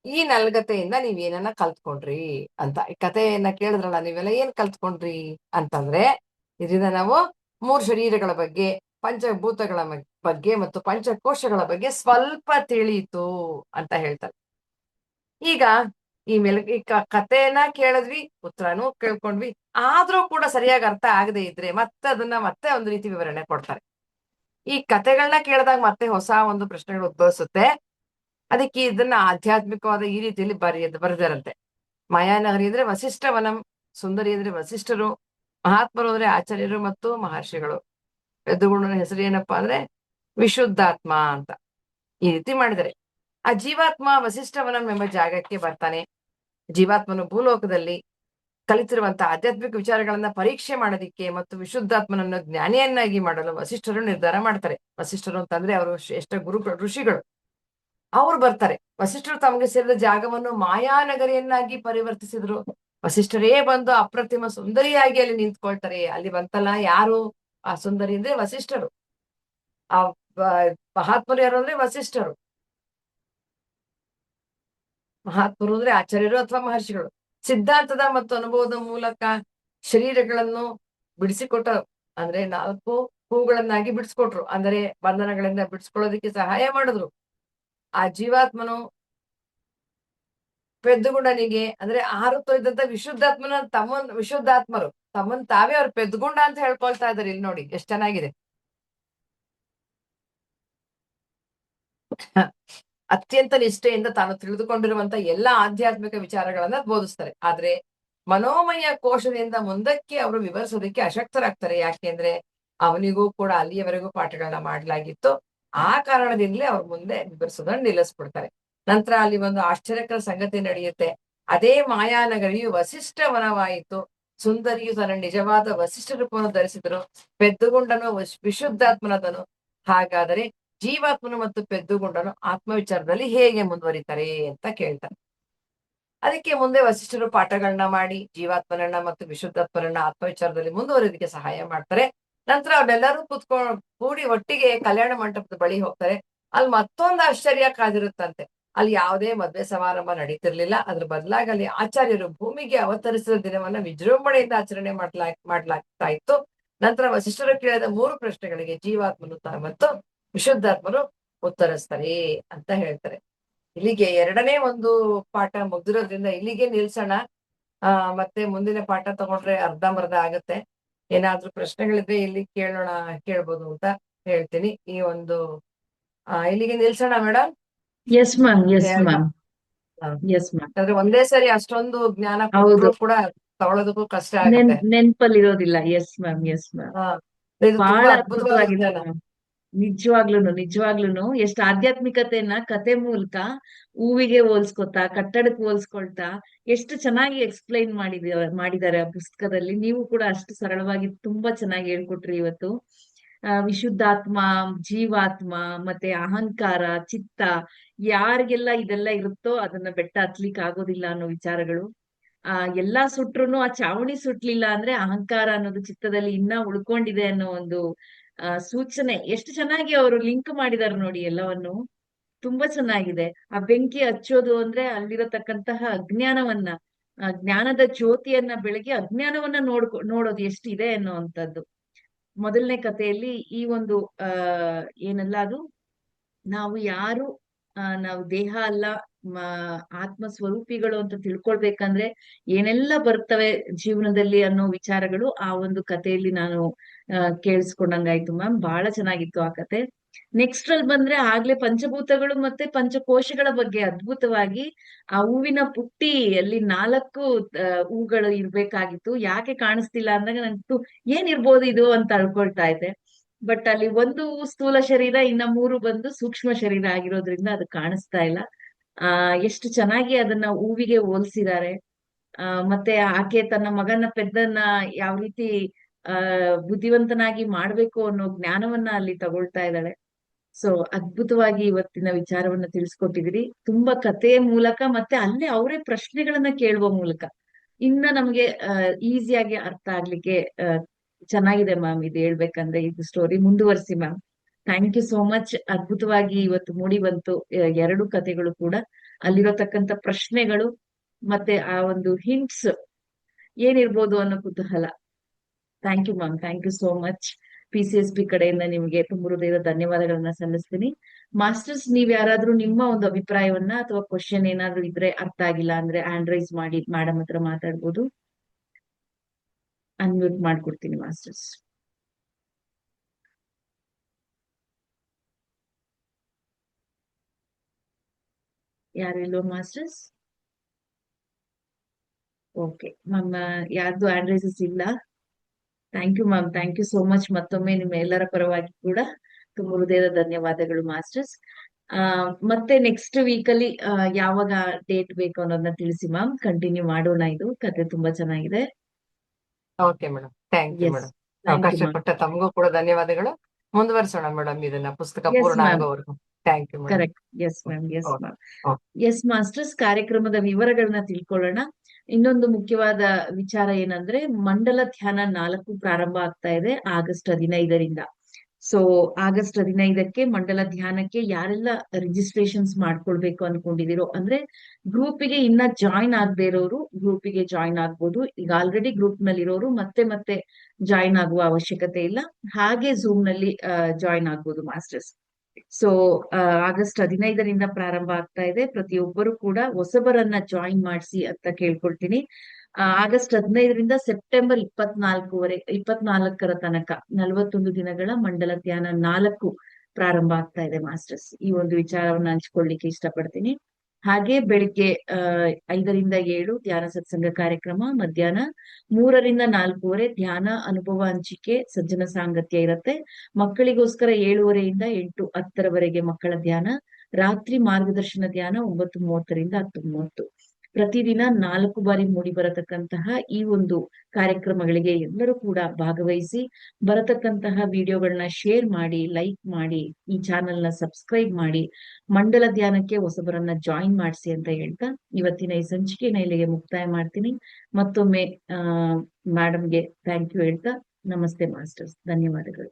ಈ ನಲ್ಗತೆಯಿಂದ ನೀವೇನನ್ನ ಕಲ್ತ್ಕೊಂಡ್ರಿ ಅಂತ. ಈ ಕಥೆಯನ್ನ ಕೇಳಿದ್ರಲ್ಲ, ನೀವೆಲ್ಲ ಏನ್ ಕಲ್ತ್ಕೊಂಡ್ರಿ ಅಂತಂದ್ರೆ, ಇದರಿಂದ ನಾವು 3 ಶರೀರಗಳ ಬಗ್ಗೆ, ಪಂಚಭೂತಗಳ ಬಗ್ಗೆ ಮತ್ತು ಪಂಚಕೋಶಗಳ ಬಗ್ಗೆ ಸ್ವಲ್ಪ ತಿಳಿಯಿತು ಅಂತ ಹೇಳ್ತಾರೆ. ಈಗ ಈ ಕಥೆಯನ್ನ ಕೇಳಿದ್ವಿ, ಉತ್ತರನೂ ಕೇಳ್ಕೊಂಡ್ವಿ, ಆದ್ರೂ ಕೂಡ ಸರಿಯಾಗಿ ಅರ್ಥ ಆಗದೆ ಇದ್ರೆ ಮತ್ತೆ ಒಂದು ರೀತಿ ವಿವರಣೆ ಕೊಡ್ತಾರೆ. ಈ ಕಥೆಗಳನ್ನ ಕೇಳಿದಾಗ ಮತ್ತೆ ಹೊಸ ಒಂದು ಪ್ರಶ್ನೆಗಳು ಉದ್ಭವಿಸುತ್ತೆ. ಅದಕ್ಕೆ ಇದನ್ನ ಆಧ್ಯಾತ್ಮಿಕವಾದ ಈ ರೀತಿಯಲ್ಲಿ ಬರೆದರಂತೆ. ಮಾಯಾನಗರಿ ಅಂದ್ರೆ ವಸಿಷ್ಠವನಂ, ಸುಂದರಿ ಅಂದ್ರೆ ವಸಿಷ್ಠರು, ಮಹಾತ್ಮರು ಅಂದ್ರೆ ಆಚಾರ್ಯರು ಮತ್ತು ಮಹರ್ಷಿಗಳು. ಪೆದ್ದುಗುಂಡನ ಹೆಸರು ಏನಪ್ಪಾ ಅಂದ್ರೆ ವಿಶುದ್ಧಾತ್ಮ ಅಂತ ಈ ರೀತಿ ಮಾಡಿದರೆ. ಆ ಜೀವಾತ್ಮ ವಸಿಷ್ಠವನಂ ಎಂಬ ಜಾಗಕ್ಕೆ ಬರ್ತಾನೆ. ಜೀವಾತ್ಮನು ಭೂಲೋಕದಲ್ಲಿ ಕಲಿತಿರುವಂತಹ ಆಧ್ಯಾತ್ಮಿಕ ವಿಚಾರಗಳನ್ನ ಪರೀಕ್ಷೆ ಮಾಡೋದಿಕ್ಕೆ ಮತ್ತು ವಿಶುದ್ಧಾತ್ಮನನ್ನು ಜ್ಞಾನಿಯನ್ನಾಗಿ ಮಾಡಲು ವಸಿಷ್ಠರು ನಿರ್ಧಾರ ಮಾಡ್ತಾರೆ. ವಸಿಷ್ಠರು ಅಂತಂದ್ರೆ ಅವರು ಶ್ರೇಷ್ಠ ಋಷಿಗಳು. ಅವ್ರು ಬರ್ತಾರೆ. ವಸಿಷ್ಠರು ತಮಗೆ ಸೇರಿದ ಜಾಗವನ್ನು ಮಾಯಾನಗರಿಯನ್ನಾಗಿ ಪರಿವರ್ತಿಸಿದ್ರು. ವಸಿಷ್ಠರೇ ಬಂದು ಅಪ್ರತಿಮ ಸುಂದರಿಯಾಗಿ ಅಲ್ಲಿ ನಿಂತ್ಕೊಳ್ತಾರೆ. ಅಲ್ಲಿ ಬಂತಲ್ಲ ಯಾರು ಆ ಸುಂದರಿ ಅಂದ್ರೆ ವಸಿಷ್ಠರು. ಆ ಮಹಾತ್ಮರು ಯಾರು ಅಂದ್ರೆ ವಸಿಷ್ಠರು. ಮಹಾತ್ಮರು ಅಂದ್ರೆ ಆಚಾರ್ಯರು ಅಥವಾ ಮಹರ್ಷಿಗಳು. ಸಿದ್ಧಾಂತದ ಮತ್ತು ಅನುಭವದ ಮೂಲಕ ಶರೀರಗಳನ್ನು ಬಿಡಿಸಿಕೊಟ್ಟ, ಅಂದ್ರೆ 4 ಹೂಗಳನ್ನಾಗಿ ಬಿಡಿಸ್ಕೊಟ್ರು. ಅಂದರೆ ಬಂಧನಗಳಿಂದ ಬಿಡಿಸ್ಕೊಳ್ಳೋದಕ್ಕೆ ಸಹಾಯ ಮಾಡಿದ್ರು. ಆ ಜೀವಾತ್ಮನು ಪೆದ್ದುಗುಂಡನಿಗೆ, ಅಂದ್ರೆ ಆರುತ್ತ ಇದ್ದಂತ ವಿಶುದ್ಧಾತ್ಮನ ವಿಶುದ್ಧಾತ್ಮರು ತಮ್ಮನ್ ತಾವೇ ಅವ್ರು ಪೆದ್ದುಗುಂಡ ಅಂತ ಹೇಳ್ಕೊಳ್ತಾ ಇದಾರೆ. ಇಲ್ಲಿ ನೋಡಿ ಎಷ್ಟ್ ಚೆನ್ನಾಗಿದೆ. ಅತ್ಯಂತ ನಿಷ್ಠೆಯಿಂದ ತಾನು ತಿಳಿದುಕೊಂಡಿರುವಂತ ಎಲ್ಲಾ ಆಧ್ಯಾತ್ಮಿಕ ವಿಚಾರಗಳನ್ನ ಬೋಧಿಸ್ತಾರೆ. ಆದ್ರೆ ಮನೋಮಯ ಕೋಶದಿಂದ ಮುಂದಕ್ಕೆ ಅವರು ವಿವರಿಸೋದಕ್ಕೆ ಅಶಕ್ತರಾಗ್ತಾರೆ. ಯಾಕೆಂದ್ರೆ ಅವನಿಗೂ ಕೂಡ ಅಲ್ಲಿಯವರೆಗೂ ಪಾಠಗಳನ್ನ ಮಾಡ್ಲಾಗಿತ್ತು. ಆ ಕಾರಣದಿಂದಲೇ ಅವ್ರ ಮುಂದೆ ವಿವರಿಸೋದನ್ನ ನಿಲ್ಲಿಸ್ಬಿಡ್ತಾರೆ. ನಂತರ ಅಲ್ಲಿ ಒಂದು ಆಶ್ಚರ್ಯಕರ ಸಂಗತಿ ನಡೆಯುತ್ತೆ. ಅದೇ ಮಾಯಾನಗರಿಯು ವಸಿಷ್ಠ ವನವಾಯಿತು. ಸುಂದರಿಯು ತನ್ನ ನಿಜವಾದ ವಸಿಷ್ಠ ರೂಪವನ್ನು ಧರಿಸಿದರು. ಪೆದ್ದುಗುಂಡನು ವಿಶುದ್ಧಾತ್ಮನದನು. ಹಾಗಾದರೆ ಜೀವಾತ್ಮನು ಮತ್ತು ಪೆದ್ದುಗುಂಡನು ಆತ್ಮವಿಚಾರದಲ್ಲಿ ಹೇಗೆ ಮುಂದುವರಿತಾರೆ ಅಂತ ಕೇಳ್ತಾರೆ. ಅದಕ್ಕೆ ಮುಂದೆ ವಸಿಷ್ಠರು ಪಾಠಗಳನ್ನ ಮಾಡಿ ಜೀವಾತ್ಮನನ್ನ ಮತ್ತು ವಿಶುದ್ಧಾತ್ಮನನ್ನ ಆತ್ಮವಿಚಾರದಲ್ಲಿ ಮುಂದುವರಿಯೋದಕ್ಕೆ ಸಹಾಯ ಮಾಡ್ತಾರೆ. ನಂತರ ಅವರೆಲ್ಲರೂ ಕೂಡಿ ಒಟ್ಟಿಗೆ ಕಲ್ಯಾಣ ಮಂಟಪದ ಬಳಿ ಹೋಗ್ತಾರೆ. ಅಲ್ಲಿ ಮತ್ತೊಂದು ಆಶ್ಚರ್ಯ ಕಾದಿರುತ್ತಂತೆ. ಅಲ್ಲಿ ಯಾವುದೇ ಮದ್ವೆ ಸಮಾರಂಭ ನಡೀತಿರ್ಲಿಲ್ಲ. ಅದ್ರ ಬದಲಾಗಿ ಅಲ್ಲಿ ಆಚಾರ್ಯರು ಭೂಮಿಗೆ ಅವತರಿಸಿದ ದಿನವನ್ನ ವಿಜೃಂಭಣೆಯಿಂದ ಆಚರಣೆ ಮಾಡ್ಲಾಗ್ತಾ ಇತ್ತು. ನಂತರ ವಸಿಷ್ಠರು ಕೇಳಿದ 3 ಪ್ರಶ್ನೆಗಳಿಗೆ ಜೀವಾತ್ಮನು ಮತ್ತು ವಿಶುದ್ಧಾತ್ಮರು ಉತ್ತರಿಸ್ತಾರೆ ಅಂತ ಹೇಳ್ತಾರೆ. ಇಲ್ಲಿಗೆ 2ನೇ ಒಂದು ಪಾಠ ಮುಗ್ದಿರೋದ್ರಿಂದ ಇಲ್ಲಿಗೆ ನಿಲ್ಸೋಣ. ಮತ್ತೆ ಮುಂದಿನ ಪಾಠ ತಗೊಂಡ್ರೆ ಅರ್ಧಂಬರ್ಧ ಆಗತ್ತೆ. ಏನಾದ್ರೂ ಪ್ರಶ್ನೆಗಳಿದ್ರೆ ಇಲ್ಲಿ ಕೇಳ್ಬೋದು ಅಂತ ಹೇಳ್ತೀನಿ. ಈ ಒಂದು ಇಲ್ಲಿಗೆ ನಿಲ್ಸೋಣ madam. Yes ma'am, yes ma'am, yes ma'am. ಯಾಕಂದ್ರೆ ಒಂದೇ ಸರಿ ಅಷ್ಟೊಂದು ಜ್ಞಾನ ಹೌದು, ಕೊಟ್ಟರು ಕೂಡ ತಗೊಳ್ಳೋದಕ್ಕೂ ಕಷ್ಟ ಆಗುತ್ತೆ. ನೆನ್ಪಲ್ಲಿ ಇರೋದಿಲ್ಲ. S ma'am, yes ma'am. ಇದು ಬಹಳ ತುಂಬಾ ಅದ್ಭುತವಾದ ಅದ್ಭುತವಾಗಿತ್ತು ಜ್ಞಾನ. ಮ್ಯಾಮ್. ನಿಜವಾಗ್ಲೂನು ಎಷ್ಟು ಆಧ್ಯಾತ್ಮಿಕತೆಯನ್ನ ಕತೆ ಮೂಲಕ ಹೂವಿಗೆ ಹೋಲ್ಸ್ಕೊತಾ, ಕಟ್ಟಡಕ್ಕೆ ಹೋಲ್ಸ್ಕೊಳ್ತಾ ಎಷ್ಟು ಚೆನ್ನಾಗಿ ಎಕ್ಸ್ಪ್ಲೈನ್ ಮಾಡಿದ್ದಾರೆ ಆ ಪುಸ್ತಕದಲ್ಲಿ. ನೀವು ಕೂಡ ಅಷ್ಟು ಸರಳವಾಗಿ ತುಂಬಾ ಚೆನ್ನಾಗಿ ಹೇಳ್ಕೊಟ್ರಿ ಇವತ್ತು. ವಿಶುದ್ಧಾತ್ಮ, ಜೀವಾತ್ಮ, ಮತ್ತೆ ಅಹಂಕಾರ, ಚಿತ್ತ, ಯಾರಿಗೆಲ್ಲ ಇದೆಲ್ಲ ಇರುತ್ತೋ ಅದನ್ನ ಬೆಟ್ಟ ಹತ್ಲಿಕ್ಕೆ ಆಗೋದಿಲ್ಲ ಅನ್ನೋ ವಿಚಾರಗಳು. ಎಲ್ಲಾ ಸುಟ್ರುನು ಆ ಚಾವಣಿ ಸುಟ್ಲಿಲ್ಲ ಅಂದ್ರೆ ಅಹಂಕಾರ ಅನ್ನೋದು ಚಿತ್ತದಲ್ಲಿ ಇನ್ನ ಉಳ್ಕೊಂಡಿದೆ ಅನ್ನೋ ಒಂದು ಸೂಚನೆ ಎಷ್ಟು ಚೆನ್ನಾಗಿ ಅವರು ಲಿಂಕ್ ಮಾಡಿದಾರೆ ನೋಡಿ ಎಲ್ಲವನ್ನು. ತುಂಬಾ ಚೆನ್ನಾಗಿದೆ. ಆ ಬೆಂಕಿ ಹಚ್ಚೋದು ಅಂದ್ರೆ ಅಲ್ಲಿರತಕ್ಕಂತಹ ಅಜ್ಞಾನವನ್ನ, ಜ್ಞಾನದ ಜ್ಯೋತಿಯನ್ನ ಬೆಳಗಿ ಅಜ್ಞಾನವನ್ನ ನೋಡೋದು ಎಷ್ಟಿದೆ ಅನ್ನುವಂಥದ್ದು. ಮೊದಲನೇ ಕಥೆಯಲ್ಲಿ ಈ ಒಂದು ಏನಲ್ಲ ಅದು, ನಾವು ಯಾರು, ನಾವು ದೇಹ ಅಲ್ಲ, ಆತ್ಮ ಸ್ವರೂಪಿಗಳು ಅಂತ ತಿಳ್ಕೊಳ್ಬೇಕಂದ್ರೆ ಏನೆಲ್ಲ ಬರ್ತವೆ ಜೀವನದಲ್ಲಿ ಅನ್ನೋ ವಿಚಾರಗಳು ಆ ಒಂದು ಕಥೆಯಲ್ಲಿ ನಾನು ಕೇಳಿಸ್ಕೊಂಡಂಗಾಯ್ತು ಮ್ಯಾಮ್. ಬಹಳ ಚೆನ್ನಾಗಿತ್ತು ಆ ಕತೆ. ನೆಕ್ಸ್ಟ್ ಅಲ್ಲಿ ಬಂದ್ರೆ ಆಗ್ಲೇ ಪಂಚಭೂತಗಳು ಮತ್ತೆ ಪಂಚಕೋಶಗಳ ಬಗ್ಗೆ ಅದ್ಭುತವಾಗಿ ಆ ಹೂವಿನ ಪುಟ್ಟಿ ಅಲ್ಲಿ 4 ಹೂಗಳು ಇರ್ಬೇಕಾಗಿತ್ತು. ಯಾಕೆ ಕಾಣಿಸ್ತಿಲ್ಲ ಅಂದಾಗ ನಂಗೆ ಏನಿರ್ಬೋದು ಇದು ಅಂತ ಅಳ್ಕೊಳ್ತಾ ಇದ್ದೆ. ಬಟ್ ಅಲ್ಲಿ ಒಂದು ಸ್ಥೂಲ ಶರೀರ, ಇನ್ನ 3 ಬಂದು ಸೂಕ್ಷ್ಮ ಶರೀರ ಆಗಿರೋದ್ರಿಂದ ಅದು ಕಾಣಿಸ್ತಾ ಇಲ್ಲ. ಎಷ್ಟು ಚೆನ್ನಾಗಿ ಅದನ್ನ ಹೂವಿಗೆ ಹೋಲ್ಸಿದ್ದಾರೆ. ಮತ್ತೆ ಆಕೆ ತನ್ನ ಮಗನ ಪೆದ್ದನ್ನ ಯಾವ ರೀತಿ ಬುದ್ಧಿವಂತನಾಗಿ ಮಾಡ್ಬೇಕು ಅನ್ನೋ ಜ್ಞಾನವನ್ನ ಅಲ್ಲಿ ತಗೊಳ್ತಾ ಇದ್ದಾಳೆ. ಸೊ ಅದ್ಭುತವಾಗಿ ಇವತ್ತಿನ ವಿಚಾರವನ್ನ ತಿಳಿಸ್ಕೊಟ್ಟಿದ್ರಿ. ತುಂಬಾ ಕಥೆಯ ಮೂಲಕ ಮತ್ತೆ ಅಲ್ಲೇ ಅವರೇ ಪ್ರಶ್ನೆಗಳನ್ನ ಕೇಳುವ ಮೂಲಕ ಇನ್ನ ನಮ್ಗೆ ಈಸಿಯಾಗಿ ಅರ್ಥ ಆಗ್ಲಿಕ್ಕೆ ಚೆನ್ನಾಗಿದೆ ಮ್ಯಾಮ್. ಇದು ಹೇಳ್ಬೇಕಂದ್ರೆ ಇದು ಸ್ಟೋರಿ ಮುಂದುವರಿಸಿ ma'am. Thank you so much. ಅದ್ಭುತವಾಗಿ ಇವತ್ತು ಮೂಡಿ ಬಂತು 2 ಕಥೆಗಳು ಕೂಡ. ಅಲ್ಲಿರತಕ್ಕಂತ ಪ್ರಶ್ನೆಗಳು ಮತ್ತೆ ಆ ಒಂದು ಹಿಂಟ್ಸ್ ಏನಿರ್ಬೋದು ಅನ್ನೋ ಕುತೂಹಲ. Thank you ma'am, thank you so much. PCSB ಕಡೆಯಿಂದ ನಿಮಗೆ ತುಂಬ ಹೃದಯದ ಧನ್ಯವಾದಗಳನ್ನ ಸಲ್ಲಿಸ್ತೀನಿ. ಮಾಸ್ಟರ್ಸ್, ನೀವ್ ಯಾರಾದ್ರೂ ನಿಮ್ಮ ಒಂದು ಅಭಿಪ್ರಾಯವನ್ನ ಅಥವಾ ಕ್ವಶನ್ ಏನಾದ್ರು ಇದ್ರೆ, ಅರ್ಥ ಆಗಿಲ್ಲ ಅಂದ್ರೆ ಹ್ಯಾಂಡ್ ರೈಸ್ ಮಾಡಿ ಮೇಡಮ್ ಹತ್ರ ಮಾತಾಡ್ಬೋದು. ಅನ್ಮ್ಯೂಟ್ ಮಾಡ್ಕೊಡ್ತೀನಿ ಮಾಸ್ಟರ್ಸ್. ಯಾರೆಲ್ಲೋ ಮಾಸ್ಟರ್ಸ್? ಓಕೆ ಮ್ಯಾಮ್, ಯಾರ್ದು ಹ್ಯಾಂಡ್ ರೈಸಸ್ ಇಲ್ಲ. Thank you ma'am, thank you so much. ಮತ್ತೊಮ್ಮೆ ನಿಮ್ಮ ಎಲ್ಲರ ಪರವಾಗಿ ಕೂಡ ತುಂಬ ಹೃದಯದ ಧನ್ಯವಾದಗಳು ಮಾಸ್ಟರ್ಸ್. ಮತ್ತೆ ನೆಕ್ಸ್ಟ್ ವೀಕ್ ಅಲ್ಲಿ ಯಾವಾಗ ಡೇಟ್ ಬೇಕು ಅನ್ನೋದನ್ನ ತಿಳಿಸಿ ಮ್ಯಾಮ್. ಕಂಟಿನ್ಯೂ ಮಾಡೋಣ. ಇದು ಕತೆ ತುಂಬಾ ಚೆನ್ನಾಗಿದೆ. Okay madam, thank you yes, madam. Thank you ಅವಕಾಶ ಮ್ಯಾಮ್. ಕೊಟ್ಟ ತಮಗೂ ಕೂಡ ಧನ್ಯವಾದಗಳು. ಮುಂದುವರಿಸೋಣ ಮೇಡಮ್ ಇದನ್ನ, ಪುಸ್ತಕ ಎಸ್ ಪೂರ್ಣ ಮ್ಯಾಮ್, ಆಗೋವರೆಗೂ. Thank you madam. Correct. Yes ma'am, yes okay ma'am. Okay. Yes masters, ಕಾರ್ಯಕ್ರಮದ ವಿವರಗಳನ್ನ ತಿಳ್ಕೊಳ್ಳೋಣ. ಇನ್ನೊಂದು ಮುಖ್ಯವಾದ ವಿಚಾರ ಏನಂದ್ರೆ ಮಂಡಲ ಧ್ಯಾನ 4 ಪ್ರಾರಂಭ ಆಗ್ತಾ ಇದೆ ಆಗಸ್ಟ್ 15ರಿಂದ. ಸೊ ಆಗಸ್ಟ್ 15ಕ್ಕೆ ಮಂಡಲ ಧ್ಯಾನಕ್ಕೆ ಯಾರೆಲ್ಲ ರಿಜಿಸ್ಟ್ರೇಷನ್ಸ್ ಮಾಡ್ಕೊಳ್ಬೇಕು ಅನ್ಕೊಂಡಿದಿರೋ, ಅಂದ್ರೆ ಗ್ರೂಪಿಗೆ ಇನ್ನ ಜಾಯಿನ್ ಆಗದೆ ಇರೋರು ಗ್ರೂಪಿಗೆ ಜಾಯಿನ್ ಆಗ್ಬೋದು. ಈಗ ಆಲ್ರೆಡಿ ಗ್ರೂಪ್ ನಲ್ಲಿ ಇರೋರು ಮತ್ತೆ ಮತ್ತೆ ಜಾಯಿನ್ ಆಗುವ ಅವಶ್ಯಕತೆ ಇಲ್ಲ, ಹಾಗೆ ಝೂಮ್ ನಲ್ಲಿ ಜಾಯಿನ್ ಆಗ್ಬೋದು ಮಾಸ್ಟರ್ಸ್. ಸೊ ಆಗಸ್ಟ್ 15ರಿಂದ ಪ್ರಾರಂಭ ಆಗ್ತಾ ಇದೆ. ಪ್ರತಿಯೊಬ್ಬರು ಕೂಡ ಹೊಸಬರನ್ನ ಜಾಯಿನ್ ಮಾಡಿಸಿ ಅಂತ ಕೇಳ್ಕೊಳ್ತೀನಿ. ಆಗಸ್ಟ್ 15ರಿಂದ ಸೆಪ್ಟೆಂಬರ್ 24ರ ತನಕ 41 ದಿನಗಳ ಮಂಡಲ ಧ್ಯಾನ 4 ಪ್ರಾರಂಭ ಆಗ್ತಾ ಇದೆ ಮಾಸ್ಟರ್ಸ್. ಈ ಒಂದು ವಿಚಾರವನ್ನ ಹಂಚ್ಕೊಳ್ಳಿಕ್ಕೆ ಇಷ್ಟಪಡ್ತೀನಿ. ಹಾಗೆ ಬೆಳಿಗ್ಗೆ 5ರಿಂದ 7 ಧ್ಯಾನ ಸತ್ಸಂಗ ಕಾರ್ಯಕ್ರಮ, ಮಧ್ಯಾಹ್ನ 3ರಿಂದ 4:30 ಧ್ಯಾನ ಅನುಭವ ಹಂಚಿಕೆ ಸಜ್ಜನ ಸಾಂಗತ್ಯ ಇರುತ್ತೆ. ಮಕ್ಕಳಿಗೋಸ್ಕರ 7:30ಯಿಂದ 8:10ರವರೆಗೆ ಮಕ್ಕಳ ಧ್ಯಾನ, ರಾತ್ರಿ ಮಾರ್ಗದರ್ಶನ ಧ್ಯಾನ 9:30ರಿಂದ 10:30. ಪ್ರತಿದಿನ 4 ಬಾರಿ ಮೂಡಿ ಬರತಕ್ಕಂತಹ ಈ ಒಂದು ಕಾರ್ಯಕ್ರಮಗಳಿಗೆ ಎಲ್ಲರೂ ಕೂಡ ಭಾಗವಹಿಸಿ, ಬರತಕ್ಕಂತಹ ವಿಡಿಯೋಗಳನ್ನ ಶೇರ್ ಮಾಡಿ, ಲೈಕ್ ಮಾಡಿ, ಈ ಚಾನೆಲ್ ನ ಸಬ್ಸ್ಕ್ರೈಬ್ ಮಾಡಿ, ಮಂಡಲ ಧ್ಯಾನಕ್ಕೆ ಹೊಸಬರನ್ನ ಜಾಯಿನ್ ಮಾಡಿಸಿ ಅಂತ ಹೇಳ್ತಾ ಇವತ್ತಿನ ಈ ಸಂಚಿಕೆನ ಇಲ್ಲಿಗೆ ಮುಕ್ತಾಯ ಮಾಡ್ತೀನಿ. ಮತ್ತೊಮ್ಮೆ ಮೇಡಮ್ಗೆ ಥ್ಯಾಂಕ್ ಯು ಹೇಳ್ತಾ, ನಮಸ್ತೆ ಮಾಸ್ಟರ್ಸ್, ಧನ್ಯವಾದಗಳು.